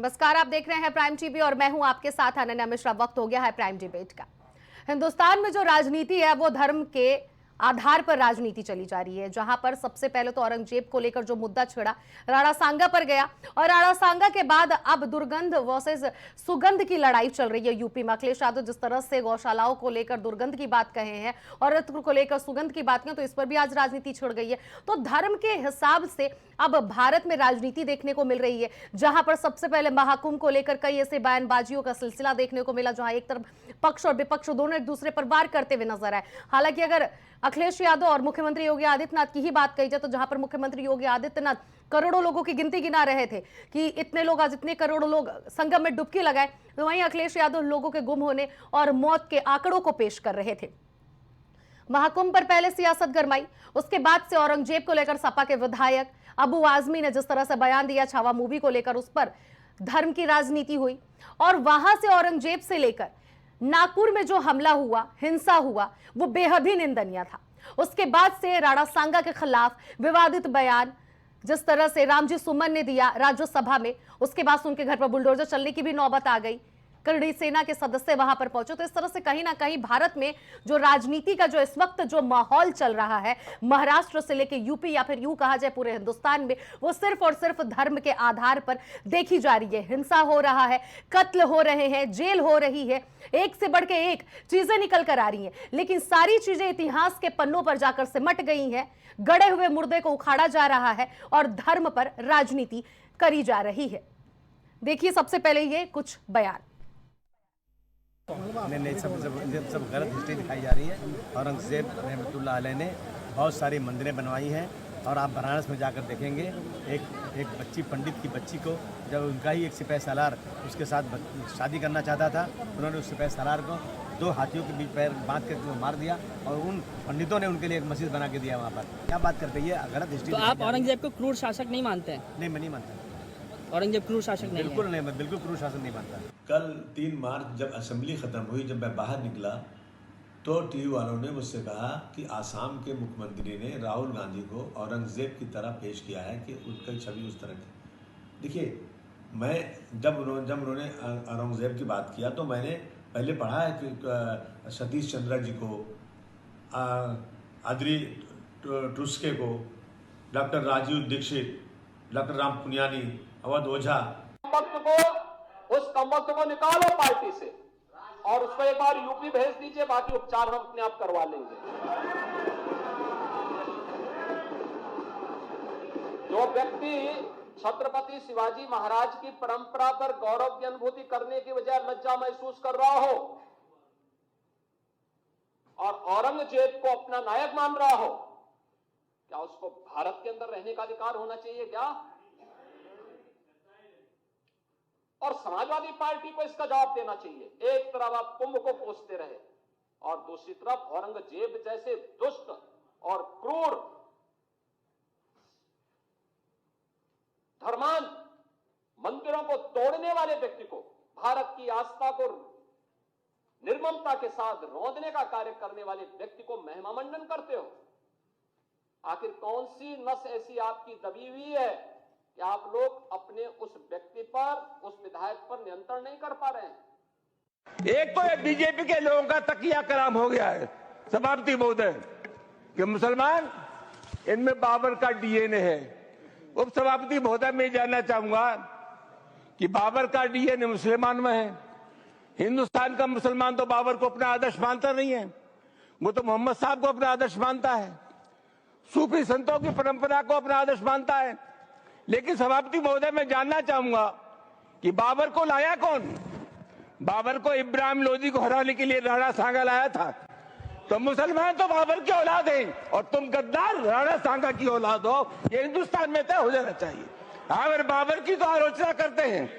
नमस्कार, आप देख रहे हैं प्राइम टीवी और मैं हूं आपके साथ अनन्या मिश्रा। वक्त हो गया है प्राइम डिबेट का। हिंदुस्तान में जो राजनीति है वो धर्म के आधार पर राजनीति चली जा रही है, जहां पर सबसे पहले तो औरंगजेब को लेकर जो मुद्दा छिड़ा राणा सांगा पर गया और राणा सांगा के बाद अब दुर्गंध वर्सेस सुगंध की लड़ाई चल रही है यूपी में। अखिलेश यादव जिस तरह से गौशालाओं को लेकर दुर्गंध की बात कहे हैं और रत्न को लेकर सुगंध की बात कहें, तो इस पर भी आज राजनीति छिड़ गई है। तो धर्म के हिसाब से अब भारत में राजनीति देखने को मिल रही है, जहां पर सबसे पहले महाकुंभ को लेकर कई ऐसे बयानबाजियों का सिलसिला देखने को मिला, जहां एक तरफ पक्ष और विपक्ष दोनों एक दूसरे पर वार करते हुए नजर आए। हालांकि अगर अखिलेश यादव और मुख्यमंत्री योगी आदित्यनाथ की ही बात कही जाए तो जहां पर मुख्यमंत्री योगी आदित्यनाथ करोड़ों लोगों की गिनती गिना रहे थे कि इतने लोग आज इतने करोड़ों लोग संगम में डुबकी लगाए, तो वहीं अखिलेश यादव लोगों के गुम होने और मौत के आंकड़ों को पेश कर रहे थे। महाकुंभ पर पहले सियासत गरमाई, उसके बाद से औरंगजेब को लेकर सपा के विधायक अबू आजमी ने जिस तरह से बयान दिया छावा मूवी को लेकर, उस पर धर्म की राजनीति हुई और वहां से औरंगजेब से लेकर नागपुर में जो हमला हुआ, हिंसा हुआ, वो बेहद ही निंदनीय था। उसके बाद से राणा सांगा के खिलाफ विवादित बयान जिस तरह से रामजी सुमन ने दिया राज्यसभा में, उसके बाद उनके घर पर बुलडोजर चलने की भी नौबत आ गई। करणी सेना के सदस्य वहां पर पहुंचे। तो इस तरह से कहीं ना कहीं भारत में जो राजनीति का जो इस वक्त जो माहौल चल रहा है, महाराष्ट्र से लेकर यूपी या फिर यूं कहा जाए पूरे हिंदुस्तान में, वो सिर्फ और सिर्फ धर्म के आधार पर देखी जा रही है। हिंसा हो रहा है, कत्ल हो रहे हैं, जेल हो रही है, एक से बढ़ के एक चीजें निकल कर आ रही हैं, लेकिन सारी चीजें इतिहास के पन्नों पर जाकर सिमट गई हैं। गड़े हुए मुर्दे को उखाड़ा जा रहा है और धर्म पर राजनीति करी जा रही है। देखिए सबसे पहले ये कुछ बयान। नहीं, सब गलत हिस्ट्री दिखाई जा रही है। औरंगजेब रहमतुल्लाह अलैह ने बहुत सारी मंदिरें बनवाई हैं और आप बनारस में जाकर देखेंगे एक बच्ची, पंडित की बच्ची को, जब उनका ही एक सिपाही सालार उसके साथ शादी करना चाहता था, उन्होंने उस सिपाही सालार को 2 हाथियों के बीच पैर बांध कर मार दिया और उन पंडितों ने उनके लिए एक मस्जिद बना के दिया वहाँ पर। क्या बात करते हैं, ये गलत हिस्ट्री। तो आप औरंगजेब को क्रूर शासक नहीं मानते हैं? नहीं, मैं नहीं मानता। औरंगजेब क्रूर शासक नहीं? बिल्कुल नहीं, मैं बिल्कुल क्रूर शासन नहीं मानता। कल 3 मार्च जब असेंबली ख़त्म हुई, जब मैं बाहर निकला तो टीवी वालों ने मुझसे कहा कि आसाम के मुख्यमंत्री ने राहुल गांधी को औरंगजेब की तरह पेश किया है कि उनकी छवि उस तरह की। देखिए, मैं जब उन्होंने औरंगजेब की बात किया तो मैंने पहले पढ़ा है कि सतीश चंद्र जी को, आदरी टुस्के को, डॉक्टर राजीव दीक्षित, डॉक्टर राम पुनियानी, अवध ओझा, उस कमबख्त को निकालो पार्टी से और उसको एक बार यूपी भेज दीजिए, बाकी उपचार हम अपने आप करवा लेंगे। जो व्यक्ति छत्रपति शिवाजी महाराज की परंपरा पर गौरव की अनुभूति करने की बजाय लज्जा महसूस कर रहा हो और औरंगजेब को अपना नायक मान रहा हो, क्या उसको भारत के अंदर रहने का अधिकार होना चाहिए क्या? और समाजवादी पार्टी को इसका जवाब देना चाहिए। एक तरफ आप कुंभ को कोसते रहे और दूसरी तरफ औरंगजेब जैसे दुष्ट और क्रूर धर्मान मंदिरों को तोड़ने वाले व्यक्ति को, भारत की आस्था को निर्ममता के साथ रौंदने का कार्य करने वाले व्यक्ति को महिमा मंडन करते हो। आखिर कौन सी नस ऐसी आपकी दबी हुई है कि आप लोग अपने उस व्यक्ति पर, उस विधायक पर नियंत्रण नहीं कर पा रहे हैं? एक तो ये बीजेपी के लोगों का तकिया कलाम हो गया है सभापति महोदय कि मुसलमान, इनमें बाबर का डीएनए है। उप सभापति महोदय, मैं जानना चाहूंगा कि बाबर का डीएनए मुसलमान में है। हिंदुस्तान का मुसलमान तो बाबर को अपना आदर्श मानता नहीं है, वो तो मोहम्मद साहब को अपना आदर्श मानता है, सूफी संतों की परंपरा को अपना आदर्श मानता है। लेकिन सभापति महोदय, मैं जानना चाहूंगा कि बाबर को लाया कौन? बाबर को इब्राहिम लोदी को हराने के लिए राणा सांगा लाया था। तो मुसलमान तो बाबर की औलाद हैं और तुम गद्दार राणा सांगा की औलाद हो, ये हिंदुस्तान में तय हो जाना चाहिए। अगर बाबर की तो आलोचना करते हैं,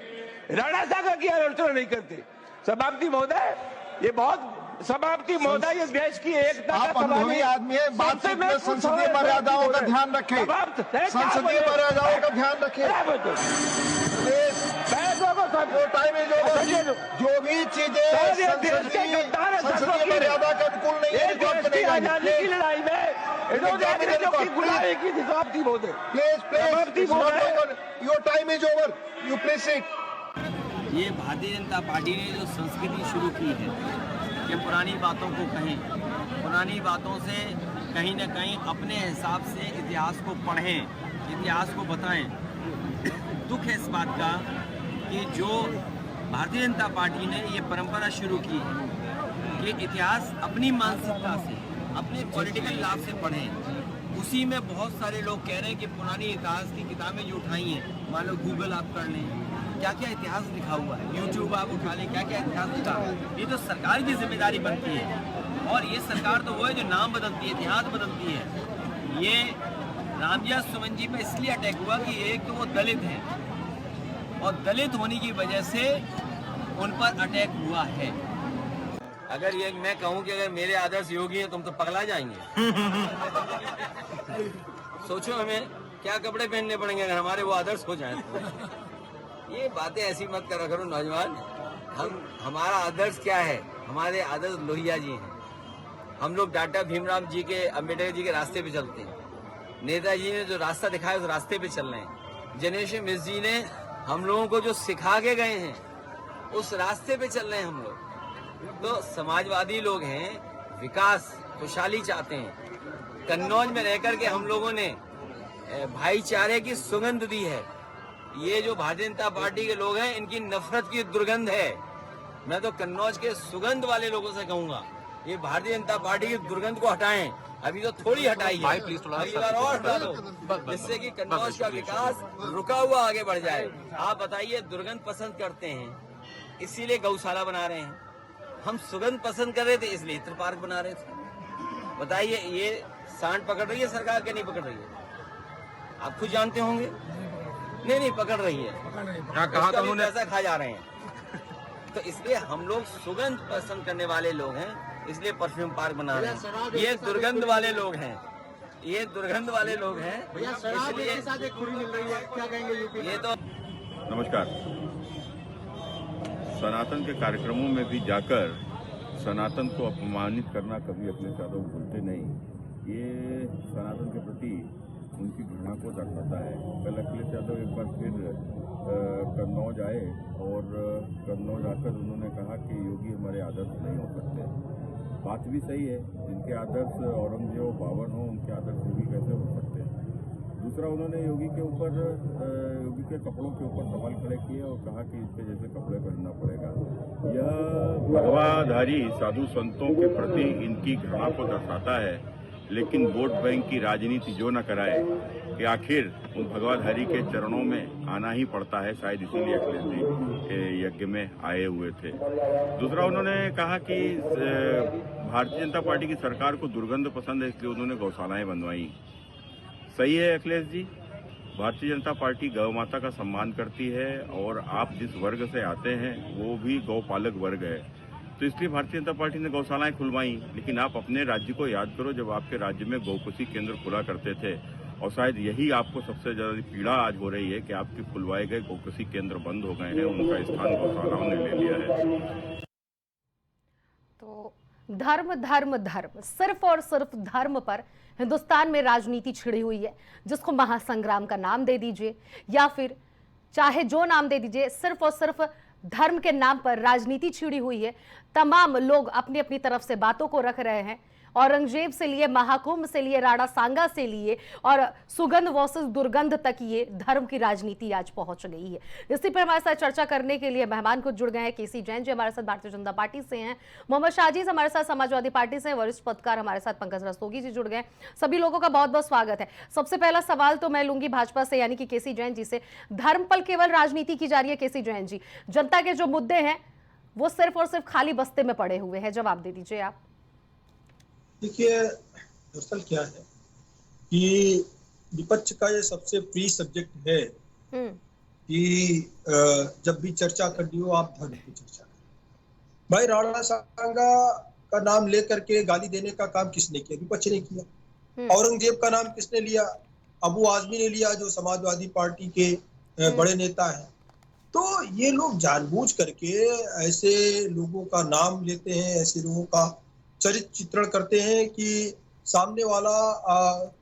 राणा सांगा की आलोचना नहीं करते। सभापति महोदय, ये बहुत सभापति महोदय, ये देश की एकता आप अनुभवी आदमी है, बातचीत में संसदीय मर्यादाओं का ध्यान रखें, संसदीय मर्यादाओं का ध्यान रखें। टाइम है जो भी चीजें संसदीय मर्यादा के अनुकूल नहीं है, की लड़ाई में गुलामी की सभापति महोदय, please your time is over, you please sit. ये भारतीय जनता पार्टी ने जो संस्कृति शुरू की है कि पुरानी बातों को कहें, पुरानी बातों से कहीं ना कहीं अपने हिसाब से इतिहास को पढ़ें, इतिहास को बताएं। दुख है इस बात का कि जो भारतीय जनता पार्टी ने ये परंपरा शुरू की है कि इतिहास अपनी मानसिकता से, अपने पॉलिटिकल लाभ से पढ़ें। उसी में बहुत सारे लोग कह रहे हैं कि पुरानी इतिहास की किताबें जो उठाई हैं, मान लो गूगल आप कर लें, क्या क्या इतिहास लिखा हुआ है, यूट्यूब आप उठा लें, क्या क्या इतिहास लिखा है। ये तो सरकार की जिम्मेदारी बनती है और ये सरकार तो वो है जो नाम बदलती है, इतिहास बदलती है। ये रामजिया सुमन जी पे इसलिए अटैक हुआ कि एक तो वो दलित हैं और दलित होने की वजह से उन पर अटैक हुआ है। अगर ये मैं कहूँ कि अगर मेरे आदर्श योगी हैं तुम तो पगला जाएंगे। सोचो हमें क्या कपड़े पहनने पड़ेंगे अगर हमारे वो आदर्श हो जाएं तो। ये बातें ऐसी मत करा करो नौजवान। हमारा आदर्श क्या है? हमारे आदर्श लोहिया जी हैं। हम लोग डॉक्टर भीमराव जी के, अम्बेडकर जी के रास्ते पे चलते हैं। नेताजी ने जो रास्ता दिखाया उस रास्ते पे चल रहे हैं। जनेश्वर मिश्र जी ने हम लोगों को जो सिखा के गए हैं उस रास्ते पे चल रहे हैं हम लोग। तो समाजवादी लोग हैं, विकास खुशहाली चाहते हैं। कन्नौज में रहकर के हम लोगों ने भाईचारे की सुगंध दी है। ये जो भारतीय जनता पार्टी के लोग हैं इनकी नफरत की दुर्गंध है। मैं तो कन्नौज के सुगंध वाले लोगों से कहूंगा ये भारतीय जनता पार्टी की दुर्गंध को हटाएं। अभी तो थोड़ी हटाई है, अगली बार और हटा दो जिससे कि कन्नौज का विकास रुका हुआ आगे बढ़ जाए। आप बताइए, दुर्गंध पसंद करते हैं इसीलिए गौशाला बना रहे हैं, हम सुगंध पसंद कर रहे थे इसलिए इत्र पार्क बना रहे थे। बताइए ये सांड पकड़ रही है सरकार के नहीं पकड़ रही है? आप खुद जानते होंगे। नहीं पकड़ रही है, कहा तो उन्होंने पैसा खा जा रहे हैं। तो इसलिए हम लोग सुगंध पसंद करने वाले लोग हैं, इसलिए परफ्यूम पार्क बना रहे हैं। ये दुर्गंध वाले लोग हैं, ये दुर्गंध वाले लोग हैं, इसलिए क्या कहेंगे ये तो। नमस्कार। सनातन के कार्यक्रमों में भी जाकर सनातन को अपमानित करना कभी अखिलेश यादव भूलते नहीं। ये सनातन के प्रति उनकी घृणा को दर्शाता है। कल अखिलेश यादव एक बार फिर कन्नौज आए और कन्नौज आकर उन्होंने कहा कि योगी हमारे आदर्श नहीं हो सकते। बात भी सही है, जिनके आदर्श औरंगजेब और बाबर हों उनके आदर्श योगी कैसे हो सकते हैं। दूसरा, उन्होंने योगी के ऊपर, योगी के कपड़ों के ऊपर सवाल खड़े किए और कहा कि इसके जैसे कपड़े पहनना पड़ेगा। यह भगवाधारी साधु संतों के प्रति इनकी घृणा को दर्शाता है। लेकिन वोट बैंक की राजनीति जो न कराए कि आखिर उन भगवाधारी के चरणों में आना ही पड़ता है, शायद इसीलिए अखिलेश जी यज्ञ में आए हुए थे। दूसरा, उन्होंने कहा कि भारतीय जनता पार्टी की सरकार को दुर्गंध पसंद है इसलिए उन्होंने गौशालाएं बनवाई। सही है अखिलेश जी, भारतीय जनता पार्टी गौ माता का सम्मान करती है और आप जिस वर्ग से आते हैं वो भी गौपालक वर्ग है, तो इसलिए भारतीय जनता पार्टी ने गौशालाएं खुलवाई। लेकिन आप अपने राज्य को याद करो, जब आपके राज्य में गौकुशी केंद्र खुला करते थे और शायद यही आपको सबसे ज्यादा पीड़ा आज हो रही है कि आपके खुलवाए गए गौकुशी केंद्र बंद हो गए हैं, उनका स्थान गौशालाओं ने ले लिया है। तो धर्म धर्म धर्म, सिर्फ और सिर्फ धर्म पर हिंदुस्तान में राजनीति छिड़ी हुई है, जिसको महासंग्राम का नाम दे दीजिए या फिर चाहे जो नाम दे दीजिए, सिर्फ और सिर्फ धर्म के नाम पर राजनीति छिड़ी हुई है। तमाम लोग अपनी अपनी तरफ से बातों को रख रहे हैं। औरंगजेब से लिए, महाकुंभ से लिए, राणा सांगा से लिए और सुगंध वर्सेस दुर्गंध तक ये धर्म की राजनीति आज पहुंच गई है। इसी पर हमारे साथ चर्चा करने के लिए मेहमान खुद जुड़ गए हैं। केसी जैन जी हमारे साथ भारतीय जनता पार्टी से हैं, मोहम्मद शाहजी हमारे साथ समाजवादी पार्टी से, वरिष्ठ पत्रकार हमारे साथ पंकज रस्तोगी जी जुड़ गए। सभी लोगों का बहुत बहुत स्वागत है। सबसे पहला सवाल तो मैं लूंगी भाजपा से, यानी कि केसी जैन जी से। धर्म पर केवल राजनीति की जा रही है केसी जैन जी, जनता के जो मुद्दे हैं वो सिर्फ और सिर्फ खाली बस्ते में पड़े हुए हैं, जवाब दे दीजिए आप। देखिए, दरअसल क्या है कि विपक्ष का ये सबसे प्रिय सब्जेक्ट है कि जब भी चर्चा करनी हो आप धर्म की चर्चा करें। भाई, राणा सांगा का नाम लेकर के गाली देने का काम किसने किया? विपक्ष ने किया। औरंगजेब का नाम किसने लिया? अबू आजमी ने लिया, जो समाजवादी पार्टी के बड़े नेता हैं। तो ये लोग जानबूझ करके ऐसे लोगों का नाम लेते हैं, ऐसे लोगों का चरित्र चित्रण करते हैं कि सामने वाला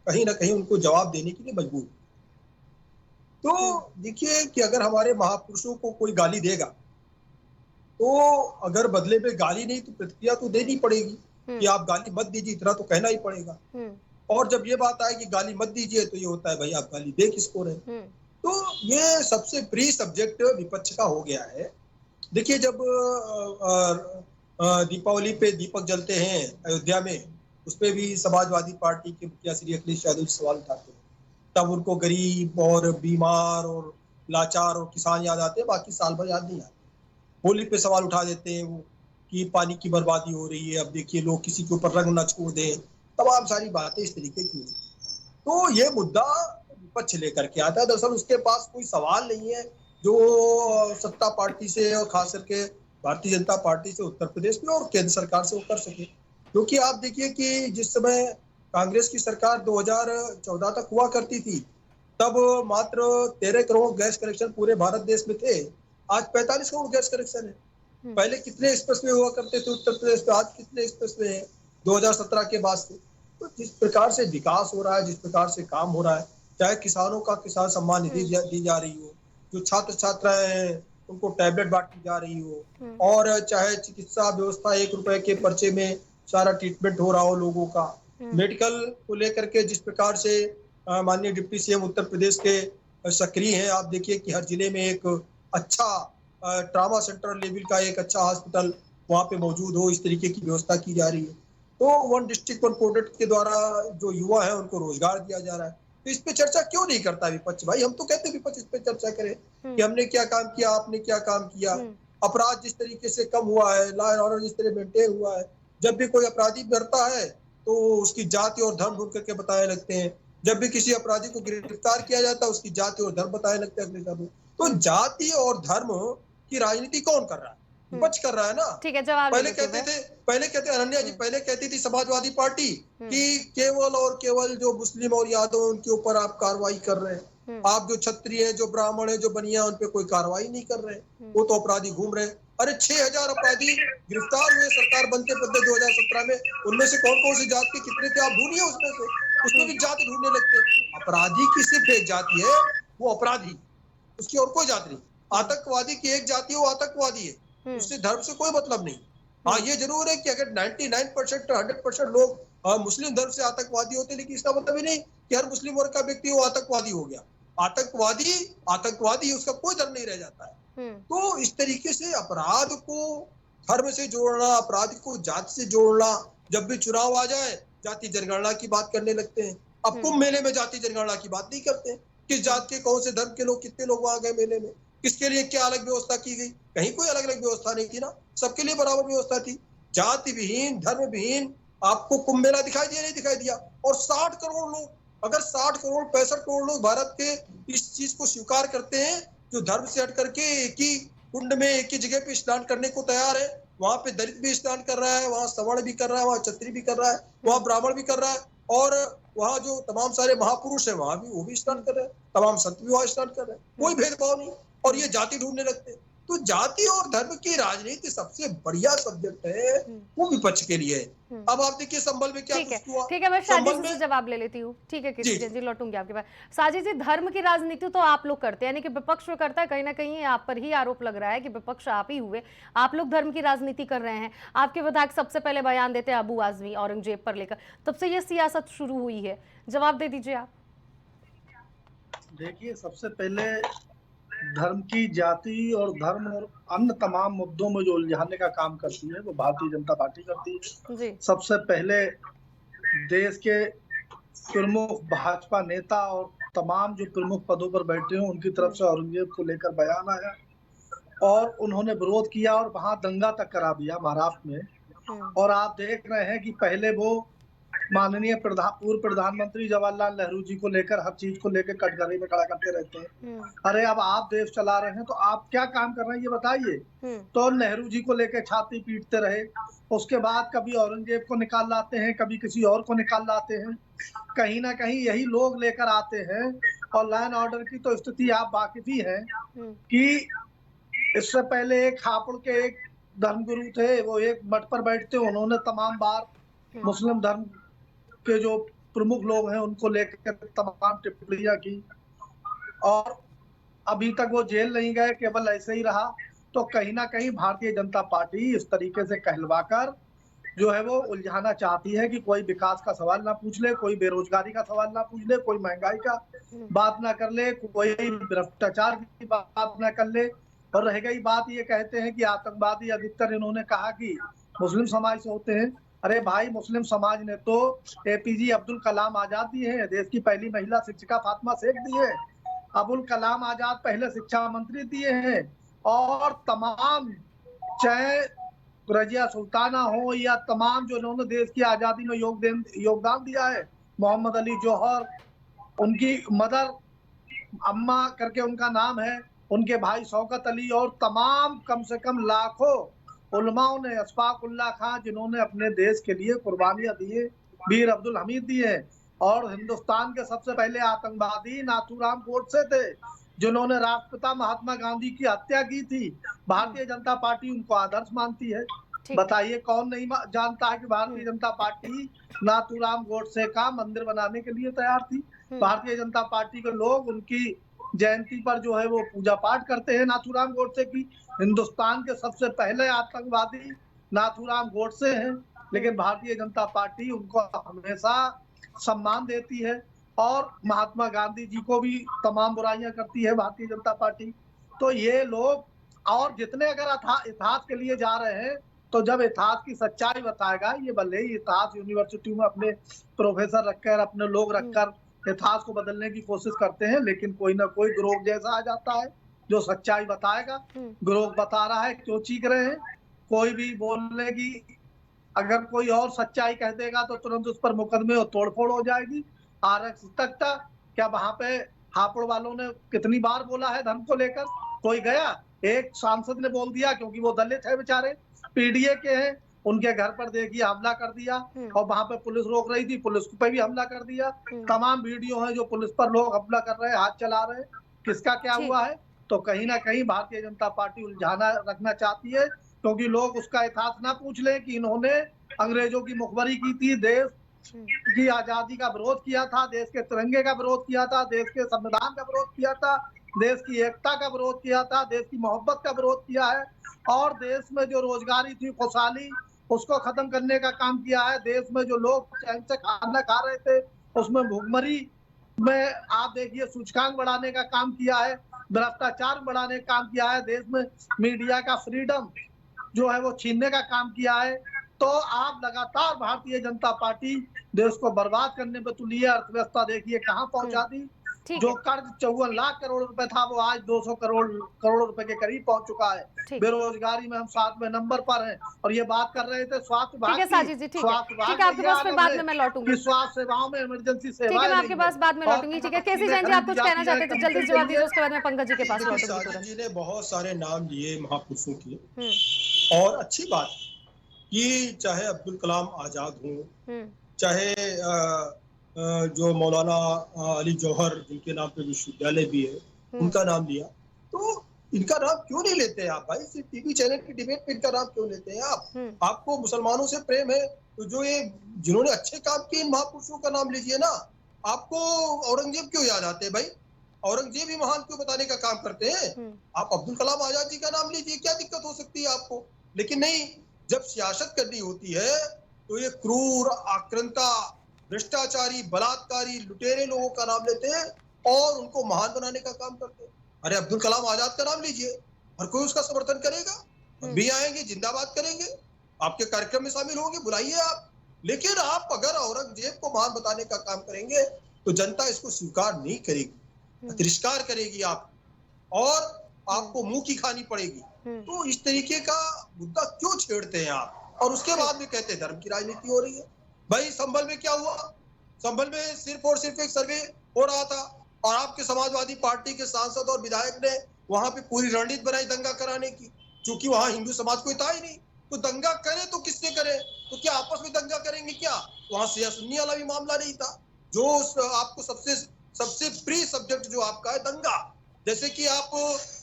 कहीं ना कहीं उनको जवाब देने के लिए मजबूर। तो देखिए कि अगर हमारे महापुरुषों को कोई गाली देगा तो अगर बदले में गाली नहीं तो प्रतिक्रिया तो देनी पड़ेगी कि आप गाली मत दीजिए, इतना तो कहना ही पड़ेगा। और जब ये बात आए कि गाली मत दीजिए तो ये होता है भाई आप गाली दे किसको रहे। तो ये सबसे प्रिय सब्जेक्ट विपक्ष का हो गया है। देखिए जब दीपावली पे दीपक जलते हैं अयोध्या में, उस पे भी समाजवादी पार्टी के मुखिया श्री अखिलेश यादव सवाल उठाते हैं, तब उनको गरीब और बीमार और लाचार और किसान याद आते हैं, बाकी साल भर याद नहीं आते। होली पे सवाल उठा देते हैं वो कि पानी की बर्बादी हो रही है, अब देखिए लोग किसी के ऊपर रंग न छोड़ दें, तमाम सारी बातें इस तरीके की। तो ये मुद्दा विपक्ष लेकर के आता है। दरअसल उसके पास कोई सवाल नहीं है जो सत्ता पार्टी से और खास करके भारतीय जनता पार्टी से उत्तर प्रदेश में और केंद्र सरकार से वो कर सके। क्योंकि आप देखिए कि जिस समय कांग्रेस की सरकार 2014 तक हुआ करती थी, तब मात्र 13 करोड़ गैस कनेक्शन पूरे भारत देश में थे। आज 45 करोड़ गैस कनेक्शन है। पहले कितने एक्सप्रेसवे हुआ करते थे उत्तर प्रदेश में, आज कितने एक्सप्रेसवे हैं 2017 के बाद से। तो जिस प्रकार से विकास हो रहा है, जिस प्रकार से काम हो रहा है, चाहे किसानों का किसान सम्मान निधि दी जा रही हो, जो छात्र छात्राएं हैं उनको टैबलेट बांटी जा रही हो, और चाहे चिकित्सा व्यवस्था 1 रुपए के पर्चे में सारा ट्रीटमेंट हो रहा हो लोगों का, मेडिकल को लेकर के जिस प्रकार से माननीय डिप्टी सीएम उत्तर प्रदेश के सक्रिय हैं। आप देखिए कि हर जिले में एक अच्छा ट्रामा सेंटर लेवल का एक अच्छा हॉस्पिटल वहाँ पे मौजूद हो, इस तरीके की व्यवस्था की जा रही है। तो वन डिस्ट्रिक्ट वन प्रोडक्ट के द्वारा जो युवा है उनको रोजगार दिया जा रहा है। तो इस पे चर्चा क्यों नहीं करता विपक्ष? भाई हम तो कहते हैं विपक्ष इस पे चर्चा करे कि हमने क्या काम किया, आपने क्या काम किया। अपराध जिस तरीके से कम हुआ है, लॉ एंड ऑर्डर जिस तरह मेंटेन हुआ है, जब भी कोई अपराधी मरता है तो उसकी जाति और धर्म ढूंढ करके बताए लगते हैं, जब भी किसी अपराधी को गिरफ्तार किया जाता है उसकी जाति और धर्म बताए लगते हैं। तो जाति और धर्म की राजनीति कौन कर रहा है? विपक्ष कर रहा है ना। ठीक है, जवाब पहले कहते अनन्या जी पहले कहती थी समाजवादी पार्टी कि केवल और केवल जो मुस्लिम और यादव उनके ऊपर आप कार्रवाई कर रहे हैं, आप जो क्षत्रिय है, जो ब्राह्मण है, जो बनिया, उन पे कोई कार्रवाई नहीं कर रहे, वो तो अपराधी घूम रहे। अरे 6000 अपराधी गिरफ्तार हुए सरकार बनते बनते 2017 में, उनमें से कौन कौन सी जात के कितने थे आप ढूंढिए उसमें भी जाति ढूंढने लगते। अपराधी की सिर्फ एक जाति है, वो अपराधी, उसकी और कोई जाति नहीं। आतंकवादी की एक जाति है, वो आतंकवादी है, उससे धर्म से कोई मतलब नहीं। हाँ ये जरूर है कि अगर 99% 100% लोग मुस्लिम धर्म से आतंकवादी होते, लेकिन इसका मतलब ही नहीं कि हर मुस्लिम वर्ग का व्यक्ति वो आतंकवादी हो गया। आतंकवादी उसका कोई धर्म नहीं रह जाता है। तो इस तरीके से अपराध को धर्म से जोड़ना, अपराध को जाति से जोड़ना, जब भी चुनाव आ जाए जाति जनगणना की बात करने लगते हैं। अब कुंभ मेले में जाति जनगणना की बात नहीं करते, किस जात के कौन से धर्म के लोग कितने लोग वहां गए मेले में, किसके लिए क्या अलग व्यवस्था की गई, कहीं कोई अलग अलग व्यवस्था नहीं थी ना, सबके लिए बराबर व्यवस्था थी। जाति विहीन धर्म विहीन आपको कुंभ मेला दिखाई दिया नहीं दिखाई दिया। और 60 करोड़ लोग, अगर 60 करोड़ 65 करोड़ लोग भारत के इस चीज को स्वीकार करते हैं, जो धर्म से हट करके एक ही कुंड में एक ही जगह पे स्नान करने को तैयार है, वहां पे दलित भी स्नान कर रहा है, वहां सवर्ण भी कर रहा है, वहां क्षत्रिय भी कर रहा है, वहां ब्राह्मण भी कर रहा है, और वहां जो तमाम सारे महापुरुष है वहां भी वो भी स्नान कर रहे हैं, तमाम संत भी वहां स्नान कर रहे हैं, कोई भेदभाव नहीं। और ये जाति ढूंढने लगते हैं। तो जाति और धर्म की राजनीति सबसे बढ़िया सब्जेक्ट है वो विपक्ष के लिए। अब आप देखिए संभल में क्या कुछ हुआ। ठीक है, मैं साजिद से जवाब ले लेती हूँ। ठीक है कृष्ण जी, लौटूंगी आपके पास। साजिद जी, धर्म की राजनीति तो आप लोग करते हैं, यानी कि विपक्ष जो करता है, कहीं ना कहीं आप पर ही आरोप लग रहा है कि विपक्ष आप ही हुए, आप लोग धर्म की राजनीति कर रहे हैं। आपके विधायक सबसे पहले बयान देते हैं अबू आजमी औरंगजेब पर लेकर, तब से ये सियासत शुरू हुई है। जवाब दे दीजिए आप। देखिए, सबसे पहले धर्म की जाति और धर्म और अन्य तमाम मुद्दों में जो उलझाने का काम करती है वो भारतीय जनता पार्टी करती है जी। सबसे पहले देश के प्रमुख भाजपा नेता और तमाम जो प्रमुख पदों पर बैठे हैं उनकी तरफ से औरंगजेब को लेकर बयान आया और उन्होंने विरोध किया और वहां दंगा तक करा दिया महाराष्ट्र में। और आप देख रहे हैं कि पहले वो माननीय पूर्व प्रधानमंत्री जवाहरलाल नेहरू जी को लेकर हर चीज को लेकर कटघरे में खड़ा करते रहते हैं। अरे अब आप देश चला रहे हैं तो आप क्या काम कर रहे हैं ये बताइए। तो नेहरू जी को लेकर छाती पीटते रहे, उसके बाद कभी औरंगजेब को निकाल लाते हैं, कभी किसी और को निकाल लाते हैं, कहीं ना कहीं यही लोग लेकर आते हैं। और लॉ एंड ऑर्डर की तो स्थिति आप वाकिफ ही है कि इससे पहले एक हापुड़ के एक धर्मगुरु थे, वो एक मठ पर बैठते, उन्होंने तमाम बार मुस्लिम धर्म के जो प्रमुख लोग हैं उनको लेकर तमाम टिप्पणियां की और अभी तक वो जेल नहीं गए, केवल ऐसे ही रहा। तो कहीं ना कहीं भारतीय जनता पार्टी इस तरीके से कहलवाकर जो है वो उलझाना चाहती है कि कोई विकास का सवाल ना पूछ ले, कोई बेरोजगारी का सवाल ना पूछ ले, कोई महंगाई का बात ना कर ले, कोई भ्रष्टाचार की बात ना कर ले। और रह गई बात, ये कहते हैं कि आतंकवादी अधिकतर इन्होंने कहा कि मुस्लिम समाज से होते हैं। अरे भाई, मुस्लिम समाज ने तो एपीजे अब्दुल कलाम आजाद दिए हैं, देश की पहली महिला शिक्षिका फातिमा शेख दी है, अबुल कलाम आजाद पहले शिक्षा मंत्री दिए हैं, और तमाम चाहे रजिया सुल्ताना हो या तमाम जो इन्होंने देश की आजादी में योगदान दिया है, मोहम्मद अली जौहर, उनकी मदर अम्मा करके उनका नाम है, उनके भाई शौकत अली, और तमाम कम से कम लाखों उलमाओं ने, अशफाक उल्लाह खां जिन्होंने अपने देश के लिए कुर्बानियां दी है, वीर अब्दुल हमीद दिए हैं, और हिंदुस्तान के सबसे पहले आतंकवादी नाथूराम गोडसे थे जिन्होंने राष्ट्रपिता महात्मा गांधी की हत्या की थी। भारतीय जनता पार्टी उनको आदर्श मानती है। बताइए कौन नहीं जानता है कि भारतीय जनता पार्टी नाथूराम गोडसे का मंदिर बनाने के लिए तैयार थी। भारतीय जनता पार्टी के लोग उनकी जयंती पर जो है वो पूजा पाठ करते हैं नाथूराम गोडसे की। हिंदुस्तान के सबसे पहले आतंकवादी नाथूराम गोडसे हैं, लेकिन भारतीय जनता पार्टी उनको हमेशा सम्मान देती है, और महात्मा गांधी जी को भी तमाम बुराइयां करती है भारतीय जनता पार्टी। तो ये लोग, और जितने अगर इतिहास के लिए जा रहे हैं, तो जब इतिहास की सच्चाई बताएगा, ये भले ही इतिहास यूनिवर्सिटी में अपने प्रोफेसर रखकर, अपने लोग रखकर इतिहास को बदलने की कोशिश करते हैं, लेकिन कोई ना कोई गिरोह जैसा आ जाता है जो सच्चाई बताएगा। गिरोह बता रहा है, क्यों चीख रहे हैं? कोई भी बोलने की, अगर कोई और सच्चाई कह देगा तो तुरंत उस पर मुकदमे और तोड़फोड़ हो जाएगी। आरएक्स तक था क्या? वहां पे हापुड़ वालों ने कितनी बार बोला है धर्म को लेकर? कोई गया? एक सांसद ने बोल दिया, क्योंकि वो दलित है बेचारे, पीडीए के हैं, उनके घर पर देखिए हमला कर दिया, और वहां पे पुलिस रोक रही थी, पुलिस पे भी हमला कर दिया। तमाम वीडियो है जो पुलिस पर लोग हमला कर रहे हैं, हाथ चला रहे हैं। किसका क्या हुआ है? तो कहीं ना कहीं भारतीय जनता पार्टी उलझाना रखना चाहती है, क्योंकि लोग उसका इतिहास ना पूछ ले कि इन्होंने अंग्रेजों की मुखबरी की थी, देश की आजादी का विरोध किया था, देश के तिरंगे का विरोध किया था, देश के संविधान का विरोध किया था, देश की एकता का विरोध किया था, देश की मोहब्बत का विरोध किया है, और देश में जो रोजगारी थी, खुशहाली, उसको खत्म करने का काम किया है। देश में जो लोग चैन से खाना खा रहे थे, उसमें भुखमरी में आप देखिए सूचकांक बढ़ाने का काम किया है, भ्रष्टाचार बढ़ाने का काम किया है, देश में मीडिया का फ्रीडम जो है वो छीनने का काम किया है। तो आप लगातार भारतीय जनता पार्टी देश को बर्बाद करने पे तुली है। अर्थव्यवस्था देखिए कहाँ पहुंचा दी। जो कर्ज 54 लाख करोड़ रुपए था, वो आज 200 करोड़ रुपए के करीब पहुंच चुका है। बेरोजगारी में हम 7वें नंबर पर हैं, और ये बात कर रहे थे स्वास्थ्य विभाग की। स्वास्थ्य विभाग आपके पास फिर बाद में मैं लौटूंगी। स्वास्थ्य सेवाओं में इमरजेंसी सेवाएं, ठीक है, मैं आपके पास बाद में लौटूंगी। ठीक है, केसी जैन जी आप कुछ कहना चाहते थे, जल्दी जवाब दीजिए, उसके बाद मैं पंकज जी के पास लौटूंगी। जी ने बहुत सारे नाम लिए महापुरुषों के, और अच्छी बात कि चाहे अब्दुल कलाम आजाद हो, चाहे जो मौलाना अली जौहर जिनके नाम पे विश्वविद्यालय भी है, उनका नाम लिया, तो इनका नाम क्यों नहीं लेते आप भाई? सिर्फ टीवी चैनल की डिबेट पे इनका नाम क्यों लेते हैं आप? आपको मुसलमानों से प्रेम है तो जो ये जिन्होंने अच्छे काम किए इन महापुरुषों का नाम लीजिए ना। आपको औरंगजेब क्यों याद आते हैं भाई? औरंगजेब ही महान क्यों बताने का काम करते हैं? आप अब्दुल कलाम आजाद जी का नाम लीजिए, क्या दिक्कत हो सकती है आपको? लेकिन नहीं, जब सियासत करनी होती है तो ये क्रूर, आक्रांता, भ्रष्टाचारी, बलात्कारी, लुटेरे लोगों का नाम लेते हैं और उनको महान बनाने का काम करते हैं। अरे अब्दुल कलाम आजाद का नाम लीजिए, हर कोई उसका समर्थन करेगा, हम भी आएंगे, जिंदाबाद करेंगे, आपके कार्यक्रम में शामिल होंगे, बुलाइए आप। लेकिन आप अगर औरंगजेब को महान बताने का काम करेंगे तो जनता इसको स्वीकार नहीं करेगी, तिरस्कार करेगी आप, और आपको मुंह की खानी पड़ेगी। तो इस तरीके का मुद्दा क्यों छेड़ते हैं आप? और उसके बाद में कहते हैं धर्म की राजनीति हो रही है। भाई संभल में क्या हुआ? संभल में सिर्फ और सिर्फ एक सर्वे हो रहा था, और आपके समाजवादी पार्टी के सांसद और विधायक ने वहां पे पूरी रणनीति बनाई दंगा कराने की, क्योंकि वहां हिंदू समाज कोई था ही नहीं। तो दंगा करे तो किससे करे? तो क्या आपस में दंगा करेंगे क्या? वहां शिया सुन्नी वाला भी मामला नहीं था। जो आपको सबसे प्रिय सब्जेक्ट जो आपका है दंगा, जैसे कि आप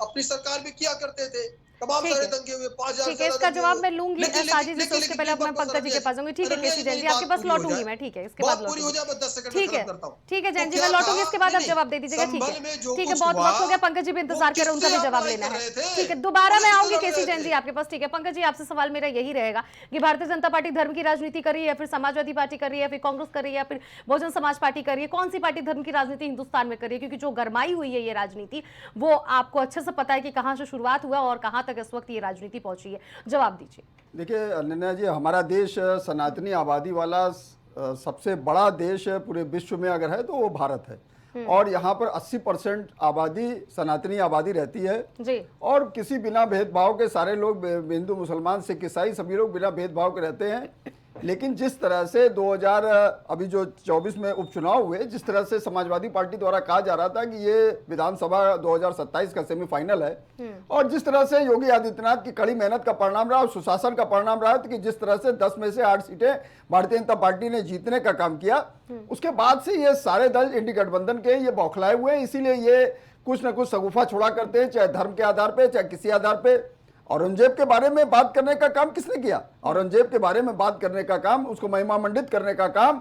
अपनी सरकार में किया करते थे, तमाम ठीक सारे है। दंगे हुए, 5,000 ठीक है, इसका जवाब मैं लूंगी साजिद जी से, उसके पहले अब मैं पंकज जी के पास जाऊंगी। ठीक है केसी जैन जी, आपके पास लौटूंगी मैं। ठीक है, इसके बाद पूरी हो जाए, मैं 10 सेकंड में ठीक है, खत्म करता हूं। ठीक है जैन तो जी, मैं क्या लौटूंगी, था? इसके बाद आप नहीं, जवाब दे दीजिएगा। ठीक संभल में है, जो ठीक है, कुछ बहुत हुआ, वक्त हो गया, पंकज जी भी इंतजार कर रहे हैं, उनका भी किससे जवाब आप लेना लड़ाई है। कर रहे थे? ठीक है, दोबारा मैं किससे आऊंगी लड़ केसी रहे जैन थे? जी आपके पास। ठीक है पंकज जी, आपसे सवाल मेरा यही रहेगा कि भारतीय जनता पार्टी धर्म की राजनीति कर रही है, फिर समाजवादी पार्टी कर रही है, फिर कांग्रेस कर रही है, फिर बहुजन समाज पार्टी कर रही है, कौन सी पार्टी धर्म की राजनीति हिंदुस्तान में कर रही है? क्योंकि जो गरमाई हुई है ये राजनीति, वो आपको अच्छे से पता है कि कहां से शुरुआत हुआ और कहां तक इस वक्त ये राजनीति पहुंची है। जवाब दीजिए। देखिए अनन्या जी, हमारा देश सनातनी आबादी वाला सबसे बड़ा देश पूरे विश्व में अगर है तो वो भारत है, और यहाँ पर 80% आबादी सनातनी आबादी रहती है जी। और किसी बिना भेदभाव के सारे लोग, हिंदू मुसलमान सिख ईसाई सभी लोग बिना भेदभाव के रहते हैं। लेकिन जिस तरह से 2000 अभी जो 24 में उपचुनाव हुए, जिस तरह से समाजवादी पार्टी द्वारा कहा जा रहा था कि ये विधानसभा 2027 का सेमीफाइनल है, और जिस तरह से योगी आदित्यनाथ की कड़ी मेहनत का परिणाम रहा और सुशासन का परिणाम रहा कि जिस तरह से 10 में से 8 सीटें भारतीय जनता पार्टी ने जीतने का काम किया, उसके बाद से ये सारे दल इंडी गठबंधन के ये बौखलाए हुए हैं। इसीलिए ये कुछ न कुछ सगुफा छोड़ा करते हैं, चाहे धर्म के आधार पर चाहे किसी आधार पर। औरंगजेब के बारे में बात करने का काम किसने किया? औरंगजेब के बारे में बात करने का काम, उसको महिमा मंडित करने का काम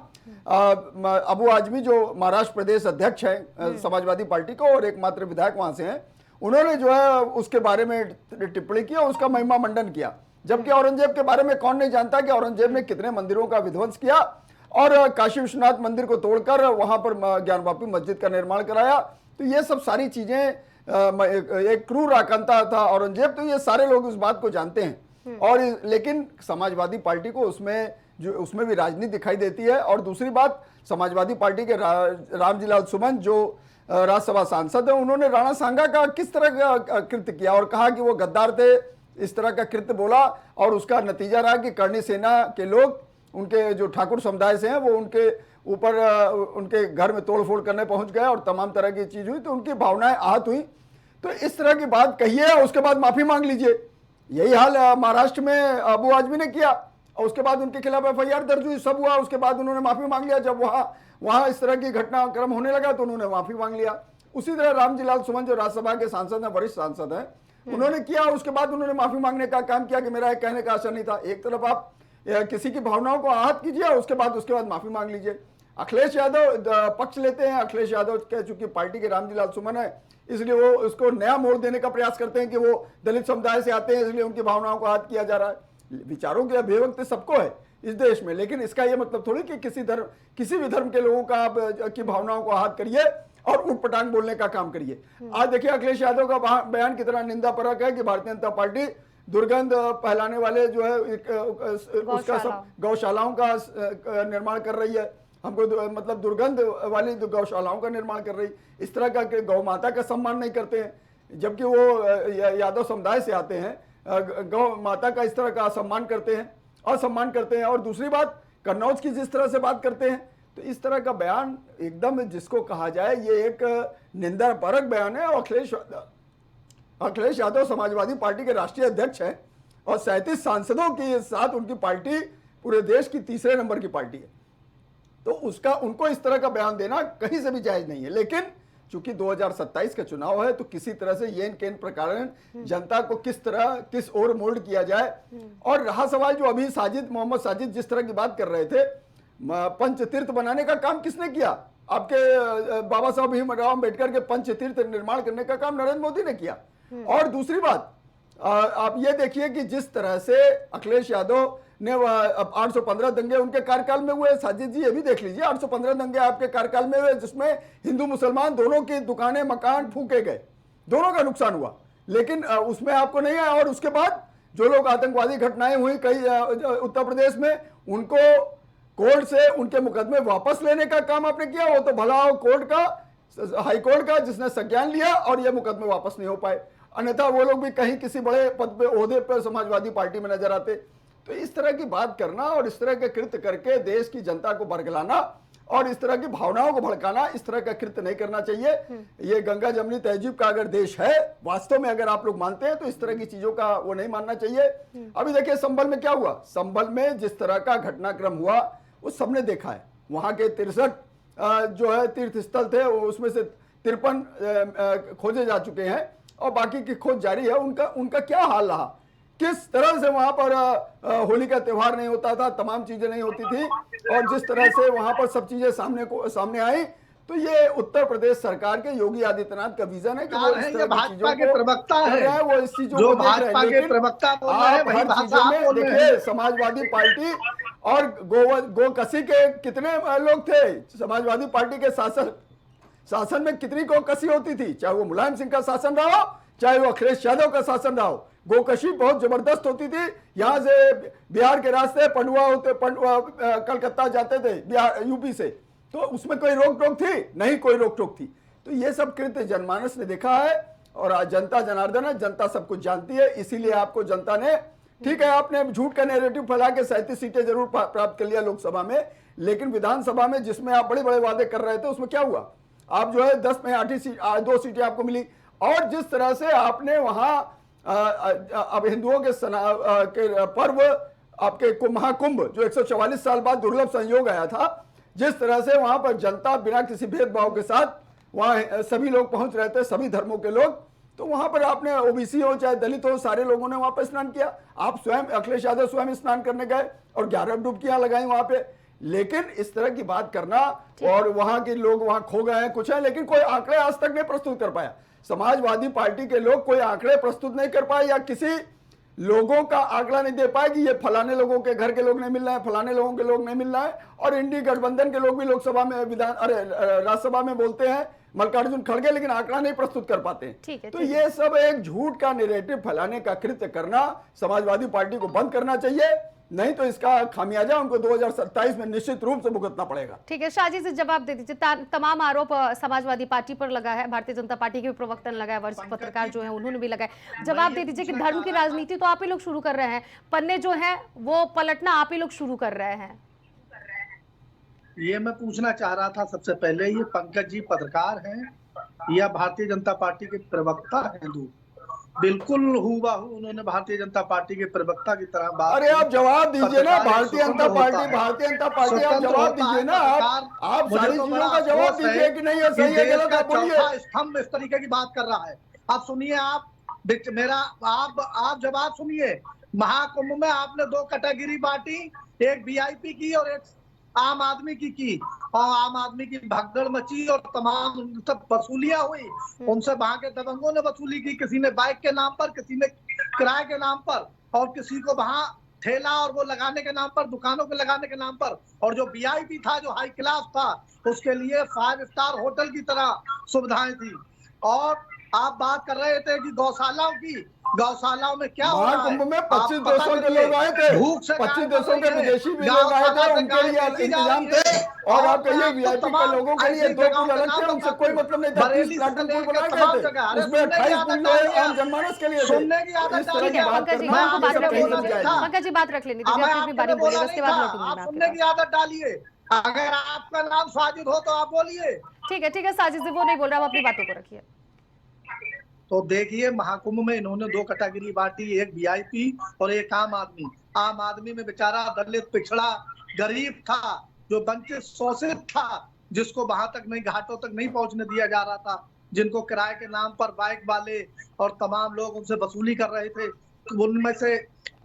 अबू आजमी जो महाराष्ट्र प्रदेश अध्यक्ष हैं समाजवादी पार्टी को और एकमात्र विधायक वहां से हैं, उन्होंने जो है उसके बारे में टिप्पणी की और उसका महिमा मंडन किया। जबकि औरंगजेब के बारे में कौन नहीं जानता कि औरंगजेब ने कितने मंदिरों का विध्वंस किया और काशी विश्वनाथ मंदिर को तोड़कर वहां पर ज्ञानवापी मस्जिद का निर्माण कराया। तो ये सब सारी चीजें, एक क्रूर आकांक्षा था औरंगजेब, तो ये सारे लोग उस बात को जानते हैं। और लेकिन समाजवादी पार्टी को उसमें भी राजनीति दिखाई देती है। और दूसरी बात, समाजवादी पार्टी के रामजीलाल सुमन जो राज्यसभा सांसद है, उन्होंने राणा सांगा का किस तरह का कृत्य किया और कहा कि वो गद्दार थे, इस तरह का कृत्य बोला, और उसका नतीजा रहा कि करणी सेना के लोग, उनके जो ठाकुर समुदाय से हैं, वो उनके ऊपर उनके घर में तोड़फोड़ करने पहुंच गए और तमाम तरह की चीज हुई, तो उनकी भावनाएं आहत हुई। तो इस तरह की बात कहिए और उसके बाद माफी मांग लीजिए। यही हाल महाराष्ट्र में अबू आजमी ने किया और उसके बाद उनके खिलाफ FIR दर्ज हुई, सब हुआ, उसके बाद उन्होंने माफी मांग लिया। जब वहां इस तरह की घटनाक्रम होने लगा तो उन्होंने माफी मांग लिया। उसी तरह रामजीलाल सुमन जो राज्यसभा के सांसद हैं, वरिष्ठ सांसद हैं, उन्होंने किया, उसके बाद उन्होंने माफी मांगने का काम किया कि मेरा एक कहने का आशा नहीं था। एक तरफ आप किसी की भावनाओं को आहत कीजिए और उसके बाद माफी मांग लीजिए। अखिलेश यादव पक्ष लेते हैं। अखिलेश यादव के चूंकि पार्टी के रामजीलाल सुमन है, इसलिए वो उसको नया मोड़ देने का प्रयास करते हैं कि वो दलित समुदाय से आते हैं, इसलिए उनकी भावनाओं को आहत किया जा रहा है। विचारों की अभिव्यक्ति सबको है इस देश में, लेकिन इसका ये मतलब थोड़ी कि किसी भी धर्म के लोगों का आप की भावनाओं को आहत करिए और उठपटांग बोलने का काम करिए। आज देखिए अखिलेश यादव का बयान कितना निंदापरक है कि भारतीय जनता पार्टी दुर्गंध फैलाने वाले जो है उसका सब गौशालाओं का निर्माण कर रही है, हमको मतलब दुर्गंध वाली गौशालाओं का निर्माण कर रही, इस तरह का गौ माता का सम्मान नहीं करते हैं। जबकि वो यादव समुदाय से आते हैं, गौ माता का इस तरह का असम्मान करते हैं, असम्मान करते हैं। और दूसरी बात, कन्नौज की जिस तरह से बात करते हैं, तो इस तरह का बयान एकदम जिसको कहा जाए ये एक निंदापरक बयान है। और अखिलेश यादव समाजवादी पार्टी के राष्ट्रीय अध्यक्ष हैं और 37 सांसदों के साथ उनकी पार्टी पूरे देश की तीसरे नंबर की पार्टी है, तो उनको इस तरह का बयान देना कहीं से भी जायज नहीं है। लेकिन चूंकि 2027 का चुनाव है, तो किसी तरह से येन केन प्रकार जनता को किस ओर मोल्ड किया जाए। और रहा सवाल जो अभी मोहम्मद साजिद जिस तरह की बात कर रहे थे, पंचतीर्थ बनाने का काम किसने किया? आपके बाबा साहब भीमराव अम्बेडकर के पंचतीर्थ निर्माण करने का काम नरेंद्र मोदी ने किया। और दूसरी बात, आप ये देखिए कि जिस तरह से अखिलेश यादव ने 815 दंगे उनके कार्यकाल में हुए, साजिद जी ये भी देख लीजिए 815 दंगे आपके कार्यकाल में हुए, जिसमें हिंदू मुसलमान दोनों की दुकानें मकान फूके गए, दोनों का नुकसान हुआ, लेकिन उसमें आपको नहीं आया। और उसके बाद जो लोग आतंकवादी घटनाएं हुई कई उत्तर प्रदेश में, उनको कोर्ट से उनके मुकदमे वापस लेने का काम आपने किया। वो तो भला कोर्ट का, हाई कोर्ट का, जिसने संज्ञान लिया और ये मुकदमे वापस नहीं हो पाए, अन्यथा वो लोग भी कहीं किसी बड़े पद पे, ओहदे पे समाजवादी पार्टी में नजर आते। तो इस तरह की बात करना और इस तरह के कृत्य करके देश की जनता को बरगलाना और इस तरह की भावनाओं को भड़काना, इस तरह का कृत्य नहीं करना चाहिए। ये गंगा जमनी तहजीब का अगर देश है वास्तव में, अगर आप लोग मानते हैं, तो इस तरह की चीजों का वो नहीं मानना चाहिए। अभी देखिए संभल में क्या हुआ, संभल में जिस तरह का घटनाक्रम हुआ वो सबने देखा है। वहां के 63 जो है तीर्थ स्थल थे, उसमें से 53 खोजे जा चुके हैं, और बाकी की खोज जारी है। उनका क्या हाल रहा, किस तरह से वहां पर होली का त्योहार नहीं होता था, तमाम चीजें नहीं होती थी, और जिस तरह से वहां पर सब चीजें सामने आई, तो ये उत्तर प्रदेश सरकार के योगी आदित्यनाथ का विजन है कि वो इस तरह की चीजों को प्रवक्ता है, वो इस चीजों जो को देख रहे भाजपा हैं। के लेकिन प्रवक्ता बोल रहे हैं, आप वही हर भाषा चीजों आप में बोल रहे देखिए, हैं। समाजवादी पार्टी और गोकसी के कितने लोग थे, समाजवादी पार्टी के शासन में कितनी गोकसी होती थी, चाहे वो मुलायम सिंह का शासन रहा हो, चाहे वो अखिलेश यादव का शासन रहा हो, गोकशी बहुत जबरदस्त होती थी। यहाँ से बिहार के रास्ते पंडुआ कलकत्ता जाते थे बिहार यूपी से, तो उसमें कोई रोक टोक थी नहीं, कोई रोक टोक थी। तो ये सब कृत्य जनमानस ने देखा है, और आज जनता जनार्दन है, जनता सब कुछ जानती है। इसीलिए आपको जनता ने, ठीक है आपने झूठ का नैरेटिव फैला के 37 सीटें जरूर प्राप्त कर लिया लोकसभा में, लेकिन विधानसभा में जिसमें आप बड़े बड़े वादे कर रहे थे उसमें क्या हुआ, आप जो है 10 में 2 सीटें आपको मिली। और जिस तरह से आपने वहां अब हिंदुओं के पर्व आपके महाकुंभ जो 144 साल बाद दुर्लभ संयोग आया था, जिस तरह से वहां पर जनता बिना किसी भेदभाव के साथ वहां सभी लोग पहुंच रहे थे, सभी धर्मों के लोग, तो वहां पर आपने ओबीसी हो चाहे दलित हो, सारे लोगों ने वहां पर स्नान किया। आप स्वयं, अखिलेश यादव स्वयं स्नान करने गए और 11 डुबकियां लगाई वहां पे। लेकिन इस तरह की बात करना, और वहां के लोग वहां खो गए हैं कुछ है, लेकिन कोई आंकड़े आज तक नहीं प्रस्तुत कर पाया। समाजवादी पार्टी के लोग कोई आंकड़े प्रस्तुत नहीं कर पाए, या किसी लोगों का आंकड़ा नहीं दे पाए कि ये फलाने लोगों के घर के लोग नहीं मिल रहे हैं, फलाने लोगों के लोग नहीं मिल रहे हैं। और इंडी गठबंधन के लोग भी लोकसभा में राज्यसभा में बोलते हैं मल्लिकार्जुन खड़गे, लेकिन आंकड़ा नहीं प्रस्तुत कर पाते हैं। तो ये सब एक झूठ का नैरेटिव फैलाने का कृत्य करना समाजवादी पार्टी को बंद करना चाहिए, नहीं तो इसका खामियाजा उनको 2027 में निश्चित रूप से भुगतना पड़ेगा। ठीक है, शाहजी से जवाब दे दीजिए। तमाम आरोप समाजवादी पार्टी पर लगा है, भारतीय जनता पार्टी के भी प्रवक्ता ने लगाया, वरिष्ठ पत्रकार जो है उन्होंने भी लगाया। जवाब दे दीजिए कि धर्म की राजनीति तो आप ही लोग शुरू कर रहे हैं, पन्ने जो है वो पलटना आप ही लोग शुरू कर रहे हैं। ये मैं पूछना चाह रहा था सबसे पहले, ये पंकज जी पत्रकार हैं या भारतीय जनता पार्टी के प्रवक्ता हैं? बिल्कुल हुबहू उन्होंने भारतीय जनता पार्टी के प्रवक्ता की तरह बात। अरे आप जवाब दीजिए ना, भारतीय जनता पार्टी आप जवाब दीजिए ना, आप सारी चीजों का जवाब दीजिए कि नहीं, सही है गलत आप बोलिए। स्तंभ इस तरीके की बात कर रहा है। आप सुनिए, आप जवाब सुनिए। महाकुंभ में आपने 2 कैटेगरी बांटी, एक वीआईपी की और एक आम आदमी की, और आम आदमी की भगदड़ मची और तमाम सब वसूलियां हुई। उनसे वहां के दबंगों ने वसूली की, किसी ने बाइक के नाम पर, किसी ने किराए के नाम पर, और किसी को वहां ठेला और वो लगाने के नाम पर, दुकानों के लगाने के नाम पर। और जो वीआईपी था, जो हाई क्लास था, उसके लिए 5 स्टार होटल की तरह सुविधाएं थी। और आप बात कर रहे थे कि गौशालाओं की, गौशालाओं में क्या हो रहा है? महाकुंभ में 25 देशों के लोग आए थे, 25 देशों के विदेशी भी लोग आए थे, उनके लिए इंतजाम थे। और आप कहिए वीआईपी के लोगों के लिए 2 पुल अलग थे, उनसे कोई मतलब नहीं था। 30 प्लाटून पुल बनाए गए थे, उसमें 28 पुल जो है आम जनमानस के लिए थे। सुनने की आदत पंकज जी बात रख लेनी दीजिए, अपनी बारी बोलिए, उसके बाद लौटूंगी। सुनने की आदत डालिए, अगर आपका नाम साजिद हो तो आप बोलिए। ठीक है साजिद जी, वो नहीं बोल रहा, आप अपनी बातों को रखिए। तो देखिए, महाकुंभ में इन्होंने 2 कैटेगरी बांटी, एक वीआईपी और एक आम आदमी। आम आदमी में बेचारा दलित, पिछड़ा, गरीब था, जो वंचित शोषित था, जिसको वहां तक नहीं, घाटों तक नहीं पहुंचने दिया जा रहा था, जिनको किराए के नाम पर बाइक वाले और तमाम लोग उनसे वसूली कर रहे थे। उनमें से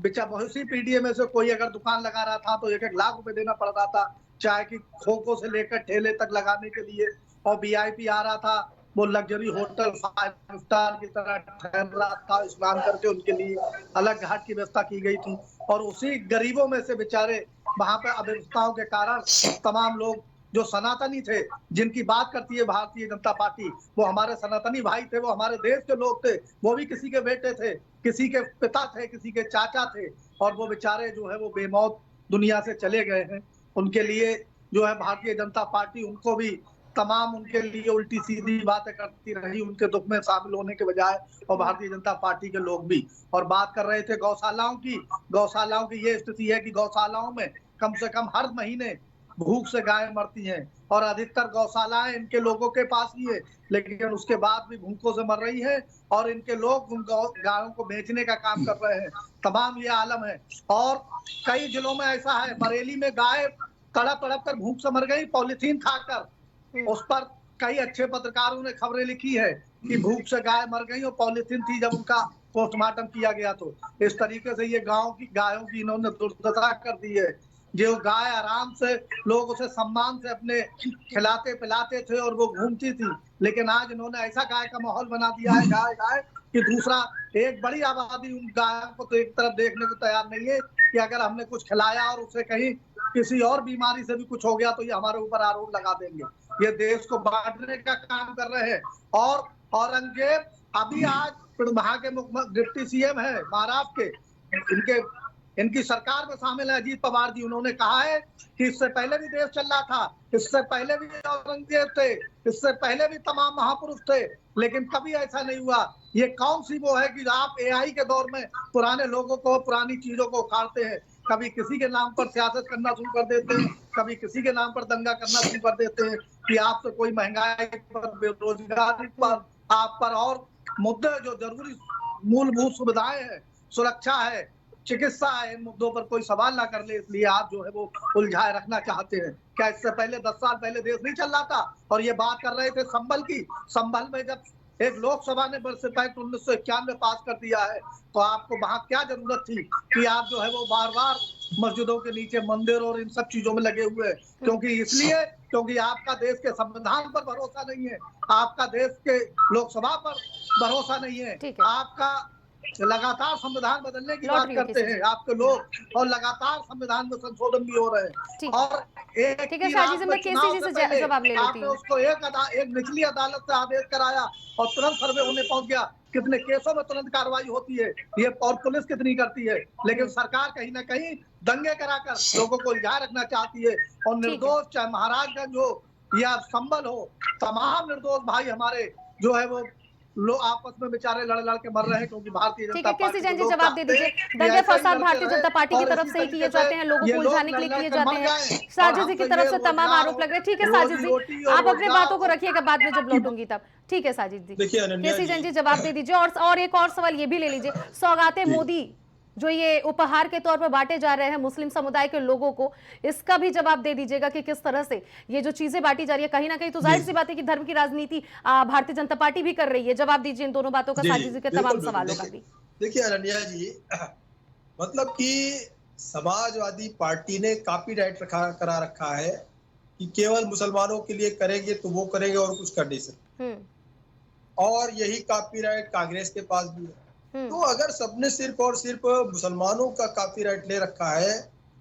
बहुत सी पीडीए में से कोई अगर दुकान लगा रहा था तो 1-1 लाख रुपए देना पड़ रहा था, चाहे कि खोखो से लेकर ठेले तक लगाने के लिए। और वीआईपी आ रहा था, वो लग्जरी होटल 5 स्टार की तरह ठहर रहा था, स्नान करके उनके लिए अलग घाट की व्यवस्था की गई थी। और उसी गरीबों में से बेचारे वहां पे अव्यवस्थाओं के कारण तमाम लोग जो सनातनी थे, जिनकी बात करती है भारतीय जनता पार्टी, वो हमारे सनातनी भाई थे, वो हमारे देश के लोग थे, वो भी किसी के बेटे थे, किसी के पिता थे, किसी के चाचा थे, और वो बेचारे जो है वो बेमौत दुनिया से चले गए हैं। उनके लिए जो है भारतीय जनता पार्टी उनको भी तमाम उनके लिए उल्टी सीधी बातें करती रही, उनके दुख में शामिल होने के बजाय, और भारतीय जनता पार्टी के लोग भी। और बात कर रहे थे गौशालाओं की। गौशालाओं की ये स्थिति है कि गौशालाओं में कम से कम हर महीने भूख से गायें मरती हैं, और अधिकतर गौशालाएं इनके लोगों के पास ही है, लेकिन उसके बाद भी भूखों से मर रही है, और इनके लोग उन गायों को बेचने का काम कर रहे हैं। तमाम ये आलम है। और कई जिलों में ऐसा है, बरेली में गाय तड़प तड़प कर भूख से मर गई, पॉलीथीन खाकर। उस पर कई अच्छे पत्रकारों ने खबरें लिखी है कि भूख से गाय मर गई और पॉलीथीन थी जब उनका पोस्टमार्टम किया गया। तो इस तरीके से ये गांव की गायों की इन्होंने दुर्दशा कर दी है। जो गाय आराम से लोग उसे सम्मान से अपने खिलाते पिलाते थे और वो घूमती थी, लेकिन आज इन्होंने ऐसा गाय का माहौल बना दिया है गाय गाय कि दूसरा एक बड़ी आबादी उन गायों को तो एक तरफ देखने को तैयार नहीं है कि अगर हमने कुछ खिलाया और उसे कहीं किसी और बीमारी से भी कुछ हो गया तो ये हमारे ऊपर आरोप लगा देंगे। ये देश को बांटने का काम कर रहे हैं। और औरंगजेब अभी आज वहाँ के डिप्टी सीएम है महाराष्ट्र के, इनकी सरकार में शामिल है अजीत पवार जी। उन्होंने कहा है कि इससे पहले भी देश चल रहा था, इससे पहले भी औरंगजेब थे, इससे पहले भी तमाम महापुरुष थे, लेकिन कभी ऐसा नहीं हुआ। ये कौन सी वो है कि आप एआई के दौर में पुराने लोगों को, पुरानी चीजों को उखाड़ते हैं, कभी किसी के नाम पर सियासत करना शुरू कर देते हैं, कभी किसी के नाम पर दंगा करना शुरू कर देते हैं कि आपसे कोई महंगाई पर, बेरोजगारी पर, आप पर और मुद्दे जो जरूरी मूलभूत सुविधाएं हैं, सुरक्षा है, चिकित्सा है, इन मुद्दों पर कोई सवाल ना कर ले, इसलिए आप जो है वो उलझाए रखना चाहते हैं। क्या इससे पहले 10 साल पहले देश नहीं चल रहा था? और ये बात कर रहे थे संभल की। संभल में जब एक लोकसभा ने वर्ष 1991 पास कर दिया है तो आपको वहां क्या जरूरत थी कि आप जो है वो बार बार मस्जिदों के नीचे मंदिर और इन सब चीजों में लगे हुए? क्योंकि आपका देश के संविधान पर भरोसा नहीं है, आपका देश के लोकसभा पर भरोसा नहीं है, आपका लगातार संविधान बदलने की बात करते हैं आपके लोग और लगातार संविधान में संशोधन भी हो रहे हैं। और आपने उसको एक निचली अदालत से आदेश कराया और तुरंत सर्वे होने पहुंच गया। कितने केसों में तुरंत कार्रवाई होती है ये, और पुलिस कितनी करती है, लेकिन सरकार कहीं ना कहीं दंगे कराकर लोगों को उलझाए रखना चाहती है। और निर्दोष, चाहे महाराजगंज हो या संभल हो, तमाम निर्दोष भाई हमारे जो है वो लोग आपस में बेचारे लड़ के मर रहे हैं क्योंकि भारतीय जनता पार्टी जी जवाब दे दीजिए। दंगे फसाद भारतीय जनता पार्टी की तरफ से ही किए जाते हैं, लोगों को उलझाने के लिए किए जाते हैं। साजिद जी की तरफ से तमाम आरोप लग रहे हैं। ठीक है साजिद जी, आप अपने बातों को रखिएगा, बाद में जब लौटूंगी तब। ठीक है साजिद जी, केसी जैन जी जवाब दे दीजिए। और एक और सवाल ये भी ले लीजिए, सौगातें मोदी जो ये उपहार के तौर पर बांटे जा रहे हैं मुस्लिम समुदाय के लोगों को, इसका भी जवाब दे दीजिएगा कि किस तरह से ये जो चीजें बांटी जा रही है, कहीं ना कहीं तो जाहिर सी बात है कि धर्म की राजनीति भारतीय जनता पार्टी भी कर रही है। जवाब दीजिए इन दोनों बातों का, साजिद जी के तमाम सवालों का भी। देखिए अनन्या जी, मतलब कि समाजवादी पार्टी ने कॉपीराइट करा रखा है कि केवल मुसलमानों के लिए करेंगे तो वो करेंगे और कुछ कर नहीं सकते, और यही कॉपीराइट कांग्रेस के पास भी है। तो अगर सबने सिर्फ और सिर्फ मुसलमानों का कॉपीराइट ले रखा है,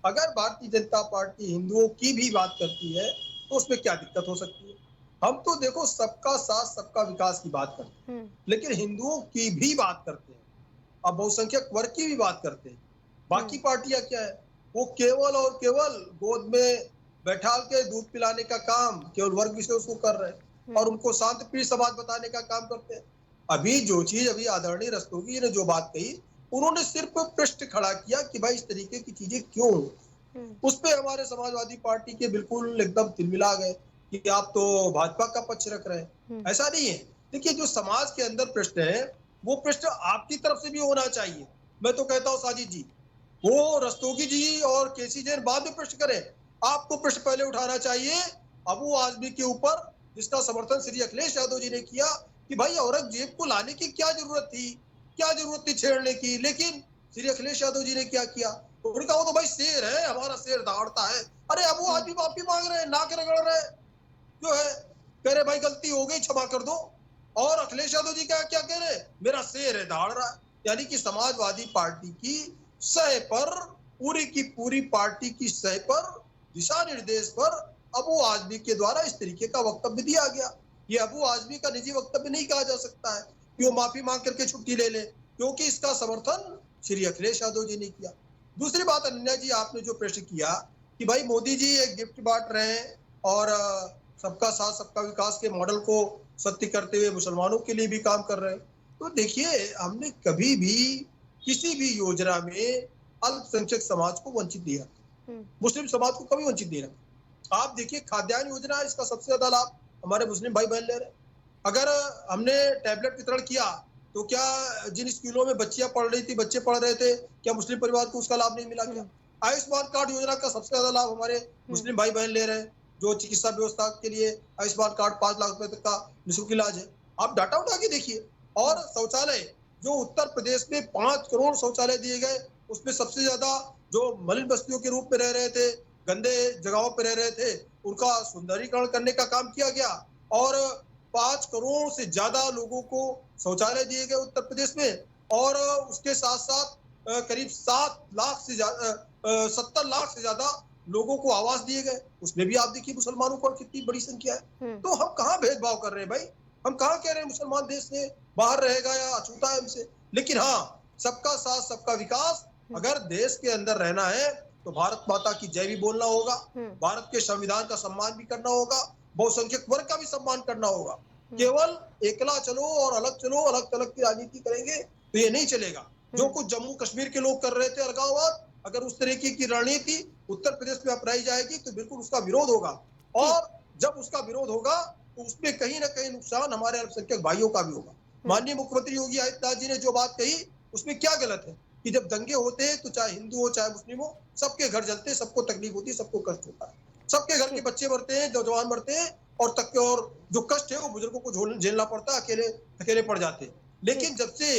अगर भारतीय जनता पार्टी हिंदुओं की भी बात करती है तो उसमें क्या दिक्कत हो सकती है? हम तो देखो सबका साथ सबका विकास की बात करते हैं, लेकिन हिंदुओं की भी बात करते हैं, अब बहुसंख्यक वर्ग की भी बात करते हैं। बाकी पार्टियां क्या है, वो केवल और केवल गोद में बैठा के दूध पिलाने का काम केवल वर्ग विशेष को कर रहे हैं और उनको शांत प्रिय समाज बताने का काम करते हैं। अभी जो चीज अभी आदरणीय रस्तोगी ने जो बात कही, उन्होंने सिर्फ प्रश्न खड़ा किया कि भाई इस तरीके की चीजें क्यों, उस पे हमारे समाजवादी पार्टी के बिल्कुल एकदम तिलमिला गए कि आप तो भाजपा का पक्ष रख रहे हैं। ऐसा नहीं है। देखिए जो समाज के अंदर प्रश्न है वो प्रश्न आपकी तरफ से भी होना चाहिए। मैं तो कहता हूँ साजिद जी, वो रस्तोगी जी और केसी जैन बाद में प्रश्न करें, आपको प्रश्न पहले उठाना चाहिए अबू आजमी के ऊपर, जिसका समर्थन श्री अखिलेश यादव जी ने किया कि भाई औरंगजेब को लाने की क्या जरूरत थी छेड़ने की, लेकिन श्री अखिलेश यादव जी ने क्या किया, उन्होंने कहा वो तो भाई शेर है, हमारा शेर दौड़ता है। अरे अब वो आदमी माफी मांग रहे हैं, नाक रगड़ रहे जो है, कह रहे भाई गलती हो गई क्षमा कर दो, और अखिलेश यादव जी क्या कह रहे, मेरा शेर है दौड़ रहा है। यानी कि समाजवादी पार्टी की सह पर, पूरी की पूरी पार्टी की सह पर, दिशा निर्देश पर अबू आजमी के द्वारा इस तरीके का वक्तव्य दिया गया। ये अबू आजमी का निजी वक्तव्य नहीं कहा जा सकता है कि वो माफी मांग करके छुट्टी ले ले, क्योंकि इसका समर्थन श्री अखिलेश यादव जी ने किया। दूसरी बात अनन्या जी, आपने जो प्रश्न किया कि भाई मोदी जी एक गिफ्ट बांट रहे हैं और सबका साथ सबका विकास के मॉडल को सत्य करते हुए मुसलमानों के लिए भी काम कर रहे हैं, तो देखिए हमने कभी भी किसी भी योजना में अल्पसंख्यक समाज को वंचित नहीं रखा, मुस्लिम समाज को कभी वंचित नहीं रखा। आप देखिए खाद्यान्न योजना, इसका सबसे ज्यादा लाभ हमारे मुस्लिम भाई बहन ले रहे हैं। अगर हमने टैबलेट वितरण किया तो क्या जिन स्कूलों में बच्चियां पढ़ रही थी, बच्चे पढ़ रहे थे, क्या मुस्लिम परिवार को उसका लाभ नहीं मिला? क्या आयुष्मान कार्ड योजना का सबसे ज्यादा लाभ हमारे मुस्लिम भाई बहन ले रहे हैं, जो चिकित्सा व्यवस्था के लिए आयुष्मान कार्ड 5 लाख रुपए तक का निःशुल्क इलाज है। आप डाटा उठा के देखिए। और शौचालय जो उत्तर प्रदेश में 5 करोड़ शौचालय दिए गए, उसमें सबसे ज्यादा जो मलिन बस्तियों के रूप में रह रहे थे, गंदे जगहों पर रह रहे थे, उनका सुंदरीकरण करने का काम किया गया और 5 करोड़ से ज्यादा लोगों को शौचालय दिए गए उत्तर प्रदेश में। और उसके साथ साथ करीब 70 लाख से ज्यादा लोगों को आवास दिए गए। उसमें भी आप देखिए मुसलमानों को कितनी बड़ी संख्या है। तो हम कहाँ भेदभाव कर रहे हैं भाई? हम कहाँ कह रहे हैं मुसलमान देश से बाहर रहेगा या अछूता है हमसे? लेकिन हाँ, सबका साथ सबका विकास, अगर देश के अंदर रहना है तो भारत माता की जय भी बोलना होगा, भारत के संविधान का सम्मान भी करना होगा, बहुसंख्यक वर्ग का भी सम्मान करना होगा। केवल एकला चलो और अलग चलो, अलग थलग की राजनीति करेंगे तो ये नहीं चलेगा। जो कुछ जम्मू कश्मीर के लोग कर रहे थे अलगाववाद, अगर उस तरीके की रणनीति उत्तर प्रदेश में अपनाई जाएगी तो बिल्कुल उसका विरोध होगा। और जब उसका विरोध होगा तो उसमें कहीं ना कहीं नुकसान हमारे अल्पसंख्यक भाइयों का भी होगा। माननीय मुख्यमंत्री योगी आदित्यनाथ जी ने जो बात कही उसमें क्या गलत है कि जब दंगे होते हैं तो चाहे हिंदू हो चाहे मुस्लिम हो, सबके घर जलते हैं, सबको तकलीफ होती है, सबको कष्ट होता है, सबके घर के बच्चे मरते हैं, जवान मरते हैं और जो कष्ट है वो बुजुर्गों को झेलना पड़ता है, अकेले पड़ जाते हैं। लेकिन जब से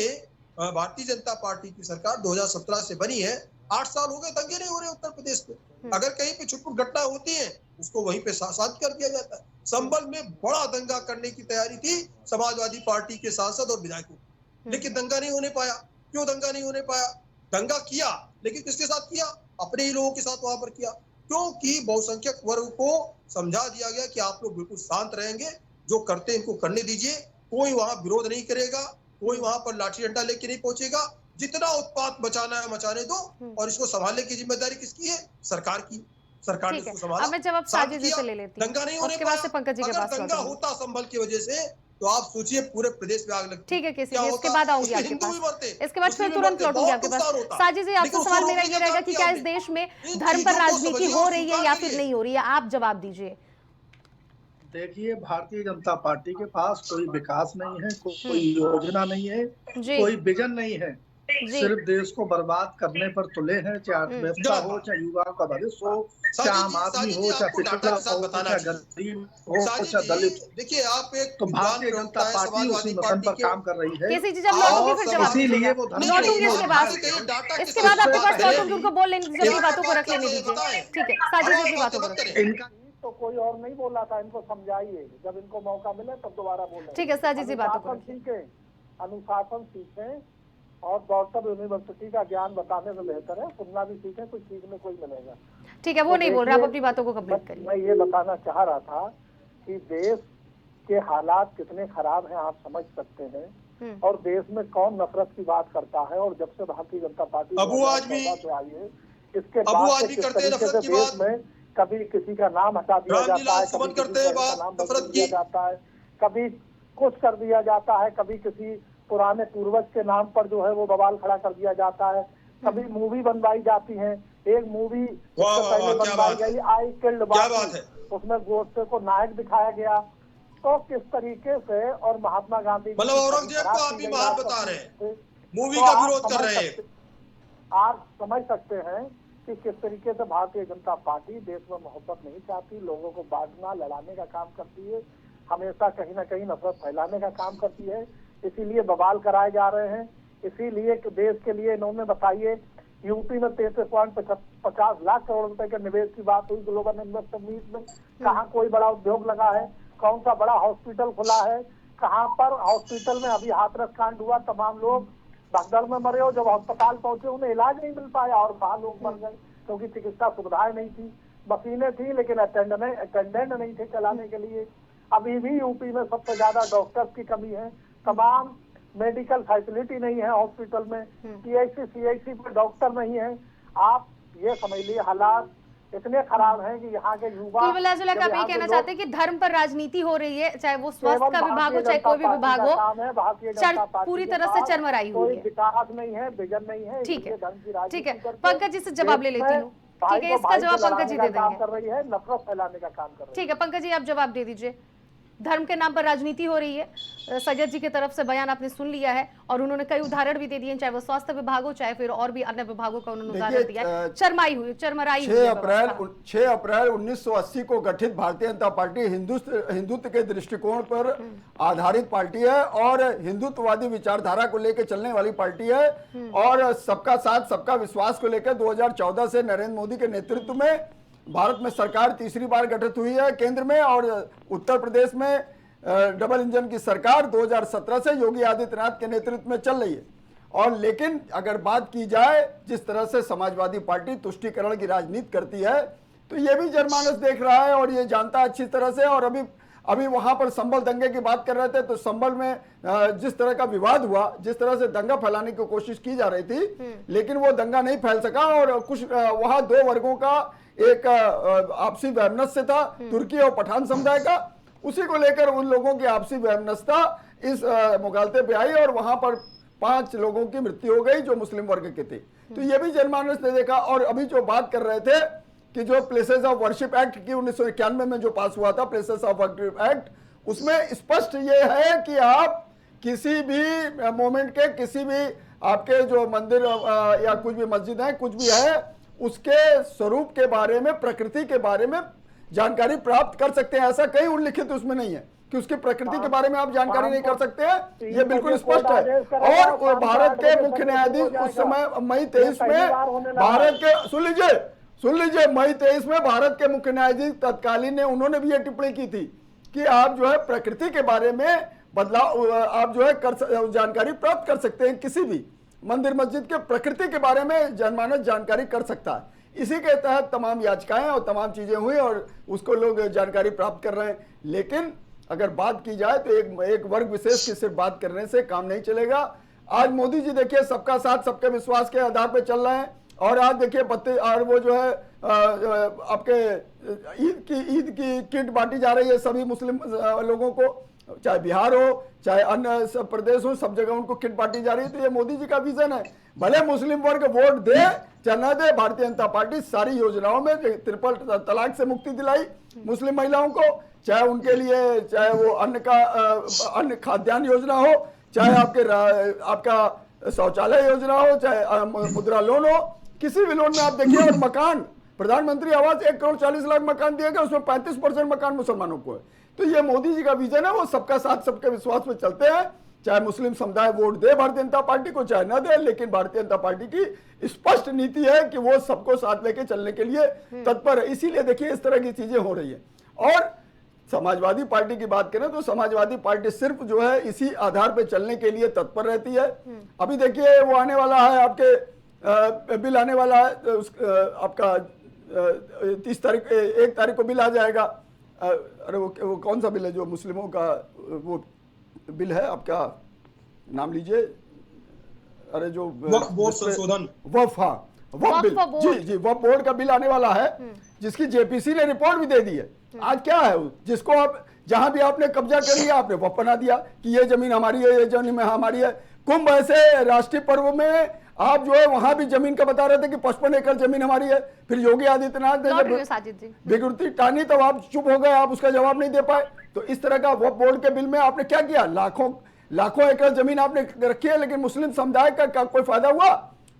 भारतीय जनता पार्टी की सरकार 2017 से बनी है, 8 साल हो गए, दंगे नहीं हो रहे उत्तर प्रदेश में। अगर कहीं पे छुटपुट घटना होती है उसको वहीं पे शांत कर दिया जाता है। संभल में बड़ा दंगा करने की तैयारी थी समाजवादी पार्टी के सांसद और विधायकों, लेकिन दंगा नहीं होने पाया। क्यों दंगा नहीं होने पाया? दंगा किया लेकिन किसके साथ किया? अपने ही लोगों के साथ वहां पर किया, क्योंकि बहुसंख्यक वर्ग को समझा दिया गया कि आप लोग बिल्कुल शांत रहेंगे, जो करते हैं इनको करने दीजिए, कोई वहां विरोध नहीं करेगा, कोई वहां पर लाठी डंडा लेके नहीं पहुंचेगा, जितना उत्पात मचाना है मचाने दो, और इसको संभालने की जिम्मेदारी किसकी है? सरकार की। सरकार ने इसको संभाला। अब मैं जवाब साजिद जी से ले लेती हूं, दंगा नहीं होने उसके बाद से पंकज जी के पास दंगा होता संभल की वजह से तो आप सोचिए पूरे प्रदेश में आग लगती। ठीक है, किसी इसके बाद आऊंगी आपके पास, इसके बाद फिर तुरंत लौटूंगी आपके पास। साजिद जी, आपसे सवाल मेरा ये रहेगा कि क्या इस देश में धर्म पर राजनीति हो रही है या फिर नहीं हो रही है? आप जवाब दीजिए। देखिए, भारतीय जनता पार्टी के पास कोई विकास नहीं है, कोई योजना नहीं है, कोई विजन नहीं है, सिर्फ देश को बर्बाद करने पर तुले हैं। चाहे अर्थव्यवस्था हो, चाहे युवाओं का भविष्य हो, चाहे आम आदमी हो, चाहे पिछड़ा हो, चाहे गरीब हो, चाहे दलित हो। देखिए, आप एक तो भारतीय जनता पार्टी उसी मिशन पर काम कर रही है। इसीलिए वो लौटूंगी इसके बाद आपके पास लौटूंगी, उनको बोल लेने दीजिए, बातों को रख लेने दीजिए। ठीक है, साजिद जी अपनी बातों को रखें। तो कोई और नहीं बोला था, इनको समझाइए, जब इनको मौका मिले तब दोबारा बोले। ठीक है, साजिद जी बातों को सीखें, अनुशासन सीखें और डॉक्टर यूनिवर्सिटी का ज्ञान बताने से बेहतर है सुनना भी सीखें, कुछ सीखने को ही मिलेगा। ठीक है, वो नहीं बोल रहा, आप अपनी बातों को कंप्लीट करिए। मैं ये बताना चाह रहा था कि देश के हालात कितने खराब हैं आप समझ सकते हैं, और देश में कौन नफरत की बात करता है। और जब से भारतीय जनता पार्टी आई है इसके बाद देश में कभी किसी का नाम हटा दिया जाता है, कभी किसी का नाम बदल दिया जाता है, कभी कुछ कर दिया जाता है, कभी किसी पुराने पूर्वज के नाम पर जो है वो बवाल खड़ा कर दिया जाता है, कभी मूवी बनवाई जाती है। एक मूवी पहले बनवाई गई आई किल्ड बापू, उसमें गोडसे को नायक दिखाया गया। तो किस तरीके से, और महात्मा गांधी मतलब औरंगजेब को आप भी महान बता रहे हैं, मूवी का विरोध कर रहे हैं। आप समझ सकते हैं कि किस तरीके से भारतीय जनता पार्टी देश में मोहब्बत नहीं चाहती, लोगों को बांटना लड़ाने का काम करती है, हमेशा कहीं ना कहीं नफरत फैलाने का काम करती है। इसीलिए बवाल कराए जा रहे हैं। इसीलिए देश के लिए इन्होंने बताइए यूपी में 33.50 लाख करोड़ रुपए के निवेश की बात हुई ग्लोबल इन्वेस्टर मीट में। कहाँ कोई बड़ा उद्योग लगा है? कौन सा बड़ा हॉस्पिटल खुला है? कहाँ पर हॉस्पिटल में अभी हाथरस कांड हुआ, तमाम लोग भगदड़ में मरे, और जब अस्पताल पहुंचे उन्हें इलाज नहीं मिल पाया और वहाँ लोग मर गए क्योंकि चिकित्सा सुविधाएं नहीं थी। मशीनें थी लेकिन अटेंडेंट नहीं थे चलाने के लिए। अभी भी यूपी में सबसे ज्यादा डॉक्टर्स की कमी है, तमाम मेडिकल फैसिलिटी नहीं है हॉस्पिटल में, CIC पर डॉक्टर नहीं है। आप ये समझ लिए हालात इतने खराब हैं कि यहाँ के युवा आप ये कहना चाहते हैं कि धर्म पर राजनीति हो रही है, चाहे वो स्वास्थ्य का विभाग हो चाहे कोई भी विभाग हो, पूरी तरह से चरमराई हुई है, विकास नहीं है, विजन नहीं है। ठीक है, ठीक है, पंकज जी से जवाब ले लेती हूँ। ठीक है, इसका जवाब पंकज जी दे देंगे। कर रही है, नफरत फैलाने का काम कर रही है। ठीक है, पंकज जी आप जवाब दे दीजिए। धर्म के नाम पर राजनीति हो रही है। सैयद जी की तरफ से बयान आपने सुन लिया है और उन्होंने कई उदाहरण भी दे दिए, चाहे वो स्वास्थ्य विभाग हो चाहे फिर और भी अन्य विभागों का उन्होंने उदाहरण दिया है। चरमराई 6 अप्रैल 1980 को गठित भारतीय जनता पार्टी हिंदुत्व के दृष्टिकोण पर आधारित पार्टी है और हिंदुत्ववादी विचारधारा को लेकर चलने वाली पार्टी है और सबका साथ सबका विश्वास को लेकर 2014 से नरेंद्र मोदी के नेतृत्व में भारत में सरकार तीसरी बार गठित हुई है केंद्र में, और उत्तर प्रदेश में डबल इंजन की सरकार 2017 से योगी आदित्यनाथ के नेतृत्व में चल रही है। और लेकिन अगर बात की जाए जिस तरह से समाजवादी पार्टी तुष्टीकरण की राजनीति करती है तो ये भी जनमानस देख रहा है और ये जानता है अच्छी तरह से। और अभी वहां पर संभल दंगे की बात कर रहे थे तो संभल में जिस तरह का विवाद हुआ, जिस तरह से दंगा फैलाने की कोशिश की जा रही थी, लेकिन वो दंगा नहीं फैल सका और कुछ वहां दो वर्गों का एक आपसी वैमनस्य था, तुर्की और पठान समुदाय का, उसी को लेकर उन लोगों की आपसी वैमनस्यता इस मुगालते पे आई और वहां पर 5 लोगों की मृत्यु हो गई जो मुस्लिम वर्ग के थे। तो ये भी जनमानस ने देखा। और अभी जो बात कर रहे थे कि जो प्लेसेस ऑफ वर्शिप एक्ट की 1991 में जो पास हुआ था, प्लेसेस ऑफ वर्शिप एक्ट, उसमें स्पष्ट ये है कि आप किसी भी मोमेंट के किसी भी आपके जो मंदिर या कुछ भी मस्जिद है कुछ भी है उसके स्वरूप के बारे में, प्रकृति के बारे में जानकारी प्राप्त कर सकते हैं। ऐसा कहीं उल्लिखित उसमें नहीं है कि उसकी प्रकृति के बारे में आप जानकारी नहीं कर सकते हैं, ये बिल्कुल स्पष्ट है। और भारत के मुख्य न्यायाधीश उस समय मई 23 में भारत के सुन लीजिए मई 23 में भारत के मुख्य न्यायाधीश तत्कालीन ने उन्होंने भी ये टिप्पणी की थी कि आप जो है प्रकृति के बारे में बदलाव आप जो है जानकारी प्राप्त कर सकते हैं, किसी भी मंदिर मस्जिद के प्रकृति के बारे में जनमानस जानकारी कर सकता है। इसी के तहत तमाम याचिकाएं और तमाम चीजें हुई और उसको लोग जानकारी प्राप्त कर रहे हैं। लेकिन अगर बात की जाए तो एक वर्ग विशेष की सिर्फ बात करने से काम नहीं चलेगा। आज मोदी जी देखिए सबका साथ सबके विश्वास के आधार पर चल रहे हैं और आज देखिए पत्ते और वो जो है आपके ईद की किट बांटी जा रही है सभी मुस्लिम लोगों को, चाहे बिहार हो चाहे अन्य सब प्रदेश हो, सब जगह उनको किट बांटी जा रही है। तो ये मोदी जी का विजन है। भले मुस्लिम वर्ग वोट दे चाहे न दे, भारतीय जनता पार्टी सारी योजनाओं में ट्रिपल तलाक से मुक्ति दिलाई मुस्लिम महिलाओं को, चाहे उनके लिए चाहे वो अन्न खाद्यान्न योजना हो, चाहे आपका शौचालय योजना हो, चाहे मुद्रा लोन हो, किसी भी लोन में आप देखिए। और मकान प्रधानमंत्री आवास 1 करोड़ 40 लाख मकान दिए गए, उसमें 35% मकान मुसलमानों को है। तो ये मोदी जी का विजन है, वो सबका साथ सबके विश्वास में चलते हैं, चाहे मुस्लिम समुदाय वोट दे भारतीय जनता पार्टी को चाहे न दे, लेकिन भारतीय जनता पार्टी की स्पष्ट नीति है कि वो सबको साथ लेके चलने के लिए तत्पर है। इसीलिए देखिए इस तरह की चीजें हो रही है। और समाजवादी पार्टी की बात करें तो समाजवादी पार्टी सिर्फ जो है इसी आधार पर चलने के लिए तत्पर रहती है। अभी देखिए वो आने वाला है, आपके बिल आने वाला है, आपका 1 तारीख को बिल आ जाएगा। अरे वो कौन सा बिल है जो मुस्लिमों का वो बिल है, आपका नाम लीजिए, अरे जो बोर्ड संशोधन वक्फ, हाँ वक्फ बिल, जी वक्फ बोर्ड का बिल आने वाला है जिसकी जेपीसी ने रिपोर्ट भी दे दी है। आज क्या है जिसको आप जहां भी आपने कब्जा कर लिया आपने वक्फ बना दिया कि ये जमीन हमारी है, ये जमीन हमारी है। कुंभ ऐसे राष्ट्रीय पर्व में आप जो है वहां भी जमीन का बता रहे थे कि 55 एकड़ जमीन हमारी है। फिर योगी आदित्यनाथ ने बिगुड़ती टानी तब आप चुप हो गए, आप उसका जवाब नहीं दे पाए। तो इस तरह का वक्फ बोर्ड के बिल में आपने क्या किया, लाखों एकड़ जमीन आपने रखी है, लेकिन मुस्लिम समुदाय का कोई फायदा हुआ,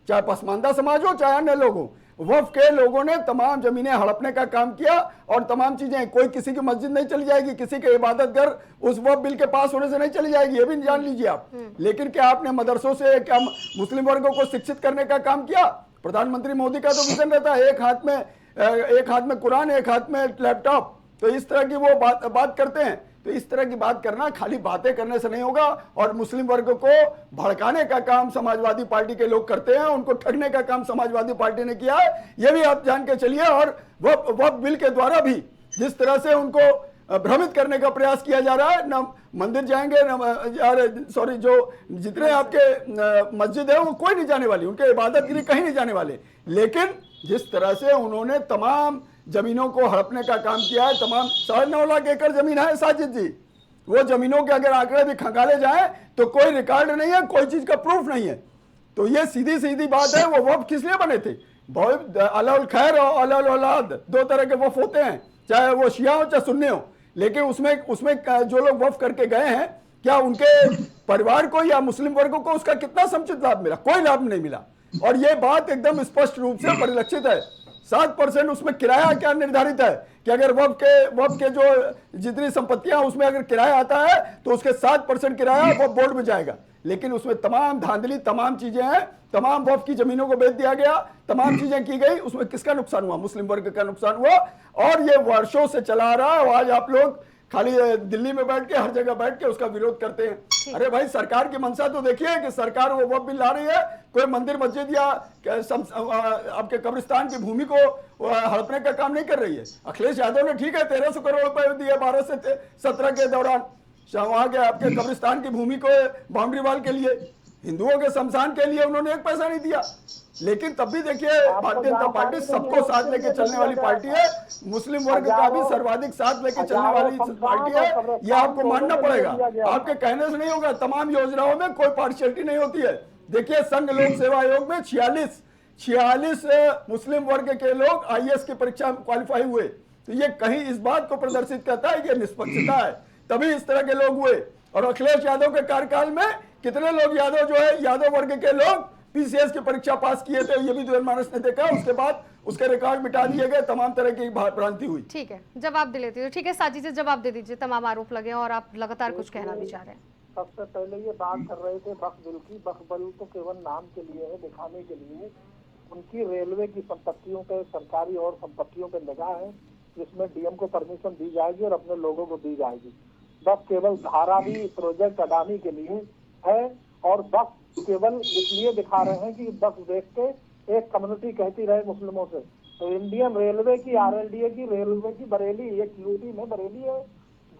चाहे पसमानदा समाज हो चाहे अन्य लोग हो। वक्फ के लोगों ने तमाम जमीनें हड़पने का काम किया और तमाम चीजें, कोई किसी की मस्जिद नहीं चली जाएगी, किसी के इबादत घर उस वक्फ बिल के पास होने से नहीं चली जाएगी, ये भी जान लीजिए आप। लेकिन क्या आपने मदरसों से क्या मुस्लिम वर्गों को शिक्षित करने का काम किया? प्रधानमंत्री मोदी का तो विजन रहता है एक हाथ में कुरान, एक हाथ में लैपटॉप। तो इस तरह की वो बात करते हैं। तो इस तरह की बात करना खाली बातें करने से नहीं होगा। और मुस्लिम वर्ग को भड़काने का काम समाजवादी पार्टी के लोग करते हैं, उनको ठगने का काम समाजवादी पार्टी ने किया है, ये भी आप जान के चलिए। और वक्फ बिल के द्वारा भी जिस तरह से उनको भ्रमित करने का प्रयास किया जा रहा है, न मंदिर जाएंगे न सॉरी जो जितने आपके मस्जिद है वो कोई नहीं जाने वाली, उनके इबादत के लिए कहीं नहीं जाने वाले। लेकिन जिस तरह से उन्होंने तमाम जमीनों को हड़पने का काम किया है, तमाम 9.5 लाख एकड़ जमीन है साजिद जी, वो जमीनों के अगर आंकड़े भी खंगाले जाए तो कोई रिकॉर्ड नहीं है, कोई चीज का प्रूफ नहीं है। तो ये सीधी सीधी बात है। वो वक्फ किस लिए बने थे? बहुत अलाउल खैर और अलाउल औलाद 2 तरह के वक्फ होते हैं, चाहे वो शिया हो चाहे सुन्नी हो। लेकिन उसमें जो लोग वफ करके गए हैं, क्या उनके परिवार को या मुस्लिम वर्गों को उसका कितना समुचित लाभ मिला? कोई लाभ नहीं मिला। और ये बात एकदम स्पष्ट रूप से परिलक्षित है। 7% उसमें किराया क्या निर्धारित है कि अगर वफ के जो जितनी संपत्तियां उसमें अगर किराया आता है तो उसके 7% किराया वफ बोर्ड में जाएगा। लेकिन उसमें तमाम धांधली, तमाम चीजें हैं, तमाम वफ की जमीनों को बेच दिया गया, तमाम चीजें की गई। उसमें किसका नुकसान हुआ? मुस्लिम वर्ग का नुकसान हुआ। और ये वर्षों से चला रहा है। आज आप लोग खाली दिल्ली में बैठ के, हर जगह बैठ के उसका विरोध करते हैं। अरे भाई, सरकार की मंशा तो देखिए कि सरकार वो वफ बिल ला रही है, कोई मंदिर मस्जिद या आपके कब्रिस्तान की भूमि को हड़पने का काम नहीं कर रही है। अखिलेश यादव ने ठीक है 1300 करोड़ रुपए दिए 12 से 17 के दौरान वहां के आपके कब्रिस्तान की भूमि को बाउंड्री वॉल के लिए, हिंदुओं के शमशान के लिए उन्होंने 1 पैसा नहीं दिया। लेकिन तब भी देखिए भारतीय जनता पार्टी सबको साथ लेके चलने वाली पार्टी है। मुस्लिम वर्ग का भी सर्वाधिक साथ लेके चलने वाली पार्टी है। यह आपको मानना पड़ेगा, आपके कहने से नहीं होगा। तमाम योजनाओं में कोई पार्शियलिटी नहीं होती है। देखिए संघ लोक सेवा आयोग में 46 मुस्लिम वर्ग के लोग IAS की परीक्षा में क्वालिफाई हुए। तो ये कहीं इस बात को प्रदर्शित करता है कि निष्पक्षता है, तभी इस तरह के लोग हुए। और अखिलेश यादव के कार्यकाल में कितने लोग यादव वर्ग के लोग PCS की परीक्षा पास किए थे, ये भी जनमानस ने देखा। उसके बाद उसके रिकॉर्ड मिटा दिए गए, तमाम तरह की भ्रांति हुई। ठीक है, जवाब दे लेती हूँ। ठीक है साजिद जी, जवाब दे दीजिए। तमाम आरोप लगे और आप लगातार कुछ कहना भी चाह रहे हैं। सबसे पहले ये बात कर रहे थे बख्श बिल की। बख्श बिल तो केवल नाम के लिए है, दिखाने के लिए। उनकी रेलवे की संपत्तियों पे, सरकारी और संपत्तियों पे निगाह है, जिसमें DM को परमिशन दी जाएगी और अपने लोगों को दी जाएगी। बस केवल धारावी प्रोजेक्ट अडानी के लिए है। और बस केवल इसलिए दिखा रहे हैं कि बस देख के एक कम्युनिटी कहती रहे मुस्लिमों से। तो इंडियन रेलवे की, RLDA की रेलवे की बरेली, एक UP में बरेली है,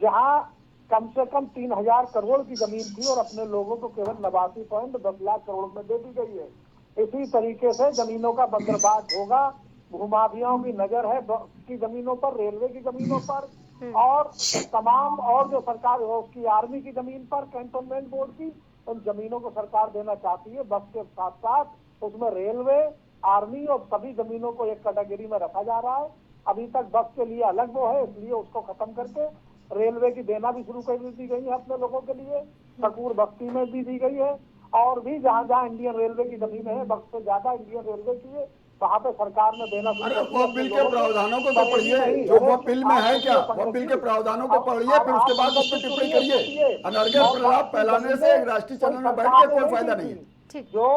जहाँ कम से कम 3000 करोड़ की जमीन थी और अपने लोगों को केवल 89.10 लाख करोड़ में दे दी गई है। इसी तरीके से जमीनों का बंदरबाज होगा। भूमाफियाओं की नजर है की जमीनों पर, रेलवे की जमीनों पर, और तमाम और जो सरकार उसकी आर्मी की जमीन पर, कैंटोनमेंट बोर्ड की, उन जमीनों को सरकार देना चाहती है। बस के साथ साथ उसमें रेलवे, आर्मी और सभी जमीनों को एक कैटेगरी में रखा जा रहा है। अभी तक बस के लिए अलग वो है, इसलिए उसको खत्म करके रेलवे की देना भी शुरू कर दी गई है अपने लोगों के लिए। शकूर बस्ती में भी दी गई है, और भी जहाँ जहाँ इंडियन रेलवे की जमीन है, बस से ज्यादा इंडियन रेलवे की है, वहाँ पे सरकार ने देना। वो बिल के प्रावधानों को तो पढ़िए, जो वो बिल में है क्या, वो बिल के प्रावधानों को पढ़िए, फिर उसके बाद उस पर टिप्पणी करिए। अनर्गल प्रलाप फैलाने से एक राष्ट्रीय चैनल में बैठ के कोई फायदा नहीं है। जो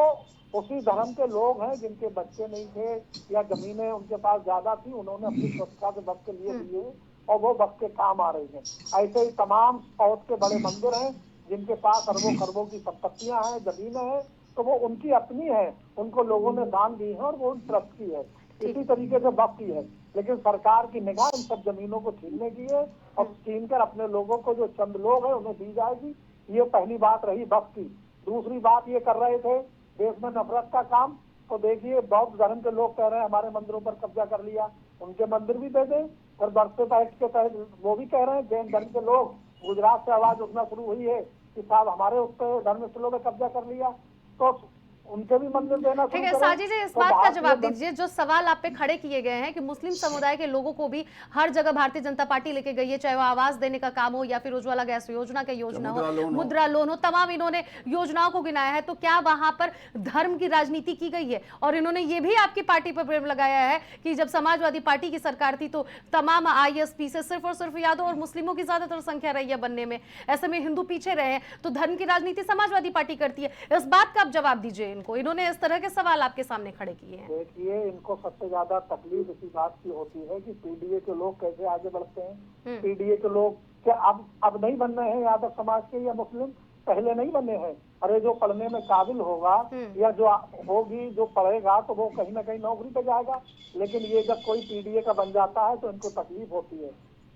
उसी धर्म के लोग हैं, जिनके बच्चे नहीं थे या जमीनें उनके पास ज्यादा थी, उन्होंने अपनी स्वच्छता के वक्त के लिए दिए और वो वक्त के काम आ रही हैं। ऐसे ही तमाम साउथ के बड़े मंदिर हैं जिनके पास अरबों खरबों की संपत्तियां हैं, जमीनें हैं, तो वो उनकी अपनी है, उनको लोगों ने दान दी है और वो उन ट्रस्ट की है। इसी तरीके से वक्त की है। लेकिन सरकार की निगाह इन सब जमीनों को छीनने की है और छीन कर अपने लोगों को, जो चंद लोग हैं, उन्हें दी जाएगी। ये पहली बात रही वक्त की। दूसरी बात ये कर रहे थे देश में नफरत का काम। तो देखिए बौद्ध धर्म के लोग कह रहे हैं हमारे मंदिरों पर कब्जा कर लिया, उनके मंदिर भी दे दें। और बढ़ते पैक्ट के तहत वो भी कह रहे हैं, जैन धर्म के लोग, गुजरात से आवाज उठना शुरू हुई है कि साहब हमारे उस पर धर्मस्थलों में कब्जा कर लिया, तो उनके भी मंदिर देना। ठीक है साजिद जी, इस बात का जवाब दीजिए जो सवाल आप पे खड़े किए गए हैं कि मुस्लिम समुदाय के लोगों को भी हर जगह भारतीय जनता पार्टी लेके गई है, चाहे वो आवास देने का काम हो या फिर उज्ज्वला गैस योजना का योजना हो, मुद्रा लोन हो, तमाम इन्होंने योजनाओं को गिनाया है। तो क्या वहां पर धर्म की राजनीति की गई है? और इन्होंने ये भी आपकी पार्टी पर प्रेम लगाया है कि जब समाजवादी पार्टी की सरकार थी तो तमाम ISP से सिर्फ और सिर्फ यादव और मुस्लिमों की ज्यादातर संख्या रही है बनने में, ऐसे में हिंदू पीछे रहे, तो धर्म की राजनीति समाजवादी पार्टी करती है। इस बात का आप जवाब दीजिए इनको। इन्होंने इस तरह के सवाल आपके सामने खड़े किए हैं। देखिए इनको सबसे ज्यादा तकलीफ इसी बात की होती है कि PDA के लोग कैसे आगे बढ़ते हैं। PDA के लोग क्या अब नहीं बनने हैं यादव समाज के या मुस्लिम, पहले नहीं बने हैं। अरे जो पढ़ने में काबिल होगा या जो होगी, जो पढ़ेगा, तो वो कहीं ना कहीं नौकरी पे जाएगा। लेकिन ये जब कोई PDA का बन जाता है तो इनको तकलीफ होती है।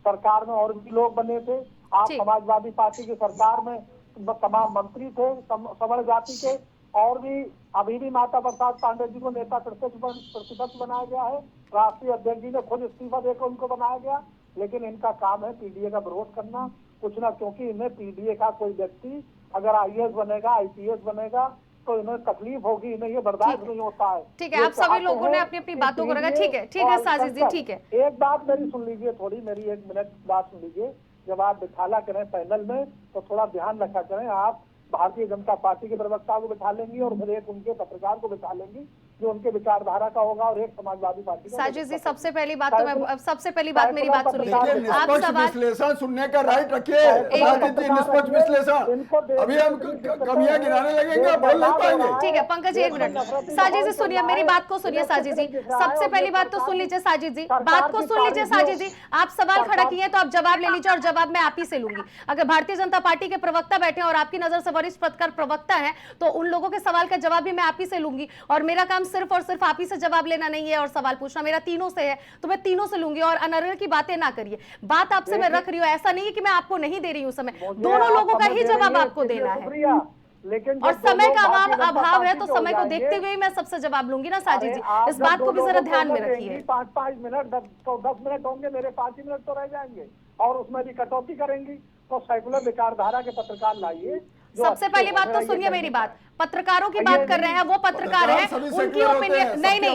सरकार में और भी लोग बने थे, आप समाजवादी पार्टी की सरकार में तमाम मंत्री थे सवर्ण जाति के, और भी अभी भी माता प्रसाद पांडे जी को नेता प्रतिपक्ष बनाया गया है। राष्ट्रीय अध्यक्ष जी ने खुद इस्तीफा देकर उनको बनाया गया। लेकिन इनका काम है PDA का विरोध करना, कुछ ना, क्योंकि इन्हें PDA का कोई व्यक्ति अगर IAS बनेगा, IPS बनेगा, तो इन्हें तकलीफ होगी, इन्हें ये बर्दाश्त नहीं होता है। ठीक है, आप सभी लोगों ने अपनी अपनी बातों को रखा। ठीक है साजिद जी, ठीक है। एक बात मेरी सुन लीजिए, थोड़ी मेरी 1 मिनट बात सुन लीजिए। जब आप बिठाला करें पैनल में तो थोड़ा ध्यान रखा करें। आप भारतीय जनता पार्टी के प्रवक्ता को बिठा लेंगी और फिर एक उनके पत्रकार को बिठा लेंगी जो उनके विचारधारा का होगा और एक समाजवादी पार्टी का। साजिद जी, सबसे पहली बात तो मैं सबसे पहली बात मेरी बात सुन लीजिए। आप निष्पक्ष सवाल विश्लेषण सुनने का राइट रखिए साजिद जी, निष्पक्ष विश्लेषण। अभी हम कमियां गिनाने लगेंगे, बोल नहीं पाएंगे। ठीक है पंकज जी, एक मिनट। साजिद जी सुनिए, मेरी बात को सुनिए साजिद जी। सबसे पहली बात तो सुन लीजिए साजिद जी, बात को सुन लीजिए साजिद जी। आप सवाल खड़ा किए तो आप जवाब ले लीजिए और जवाब मैं आप ही से लूंगी। अगर भारतीय जनता पार्टी के प्रवक्ता बैठे और आपकी नजर से वरिष्ठ पत्रकार प्रवक्ता है तो उन लोगों के सवाल का जवाब भी मैं आप ही से लूंगी। और मेरा काम सिर्फ और सिर्फ आप ही से जवाब लेना नहीं है और सवाल पूछना, मेरा तीनों से है तो मैं तीनों से लूंगी। और अनर्गल की बातें ना करिए, बात आपसे मैं रख रही हूँ, ऐसा नहीं है कि मैं आपको नहीं दे रही हूँ समय, दोनों लोगों का ही जवाब आपको देना है। लेकिन और समय का अभाव है तो समय को देखते हुए मैं सबसे जवाब लूंगी ना साजिद जी, इस बात को भी जरा ध्यान में रखिए। 5 मिनट 10 मिनट होंगे, मेरे 5 ही मिनट तो रह जाएंगे और उसमें भी कटौती करेंगी। तो सेकुलर विचारधारा के पत्रकार लाइए। सबसे पहली बात तो सुनिए मेरी बात, पत्रकारों की बात कर रहे हैं, वो पत्रकार हैं, उनकी ओपिनियन नहीं,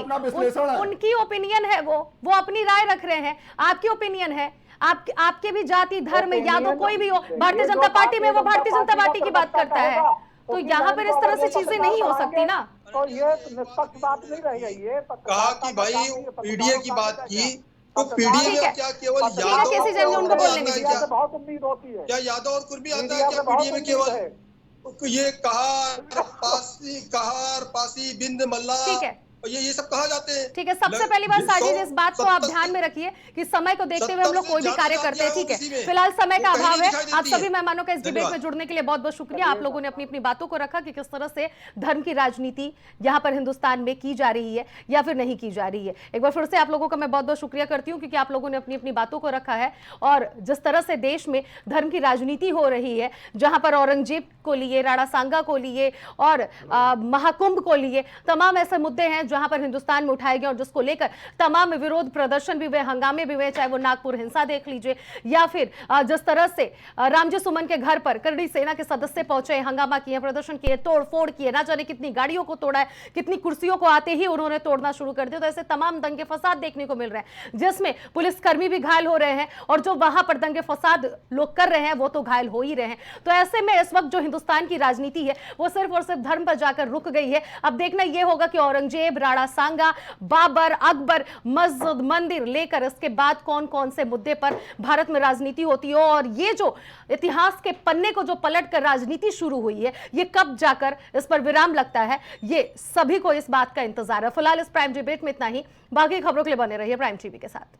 उनकी ओपिनियन है, वो अपनी राय रख रहे हैं, आपकी ओपिनियन है। आपके भी जाति धर्म यादव कोई भी हो, भारतीय जनता पार्टी में वो भारतीय जनता पार्टी की बात करता है, तो यहाँ पर इस तरह से चीजें नहीं हो सकती ना। तो ये निष्पक्ष बात नहीं रह गई। ये कहा कि भाई पीडीए की बात की तो पीडीए में क्या केवल यादव उनको बोलने में बहुत उम्मीद होती है, क्या यादव और कुर्मी आता है क्या पीडीए में? केवल ये कहार पासी बिंद मल्ला, ठीक है, ये सब कहा जाते हैं। ठीक है, सबसे पहली बात साजिद, इस बात को आप ध्यान में रखिए कि समय को देखते हुए हम लोग कोई भी कार्य करते हैं। ठीक है, फिलहाल समय का अभाव है। आप सभी मेहमानों का इस डिबेट में जुड़ने के लिए बहुत बहुत शुक्रिया। आप लोगों ने अपनी अपनी बातों को रखा कि किस तरह से धर्म की राजनीति यहाँ पर हिंदुस्तान में की जा रही है या फिर नहीं की जा रही है। एक बार फिर से आप लोगों का मैं बहुत बहुत शुक्रिया करती हूँ क्योंकि आप लोगों ने अपनी अपनी बातों को रखा है। और जिस तरह से देश में धर्म की राजनीति हो रही है, जहां पर औरंगजेब को लिए, राणा सांगा को लिए और महाकुंभ को लिए, तमाम ऐसे मुद्दे हैं जहां पर हिंदुस्तान में उठाए गए और जिसको लेकर तमाम विरोध प्रदर्शन भी हुए, हंगामे भी हुए, चाहे वो नागपुर हिंसा देख लीजिए या फिर जिस तरह से रामजी सुमन के घर पर करड़ी सेना के सदस्य पहुंचे, हंगामा किए, प्रदर्शन किए, तोड़फोड़ किए, ना जाने कितनी गाड़ियों को तोड़ा है, कितनी कुर्सियों को आते ही उन्होंने तोड़ना शुरू कर दिया। तो ऐसे तमाम दंगे फसाद देखने को मिल रहे हैं जिसमें पुलिसकर्मी भी घायल हो रहे हैं और जो वहां पर दंगे फसाद लोग कर रहे हैं वो तो घायल हो ही रहे हैं। तो ऐसे में इस वक्त जो हिंदुस्तान की राजनीति है वो सिर्फ और सिर्फ धर्म पर जाकर रुक गई है। अब देखना यह होगा कि औरंगजेब, राणा सांगा, बाबर, अकबर, मस्जिद, मंदिर लेकर इसके बाद कौन कौन से मुद्दे पर भारत में राजनीति होती है और ये जो इतिहास के पन्ने को जो पलट कर राजनीति शुरू हुई है ये कब जाकर इस पर विराम लगता है, ये सभी को इस बात का इंतजार है। फिलहाल इस प्राइम डिबेट में इतना ही। बाकी खबरों के लिए बने रहिए प्राइम टीवी के साथ।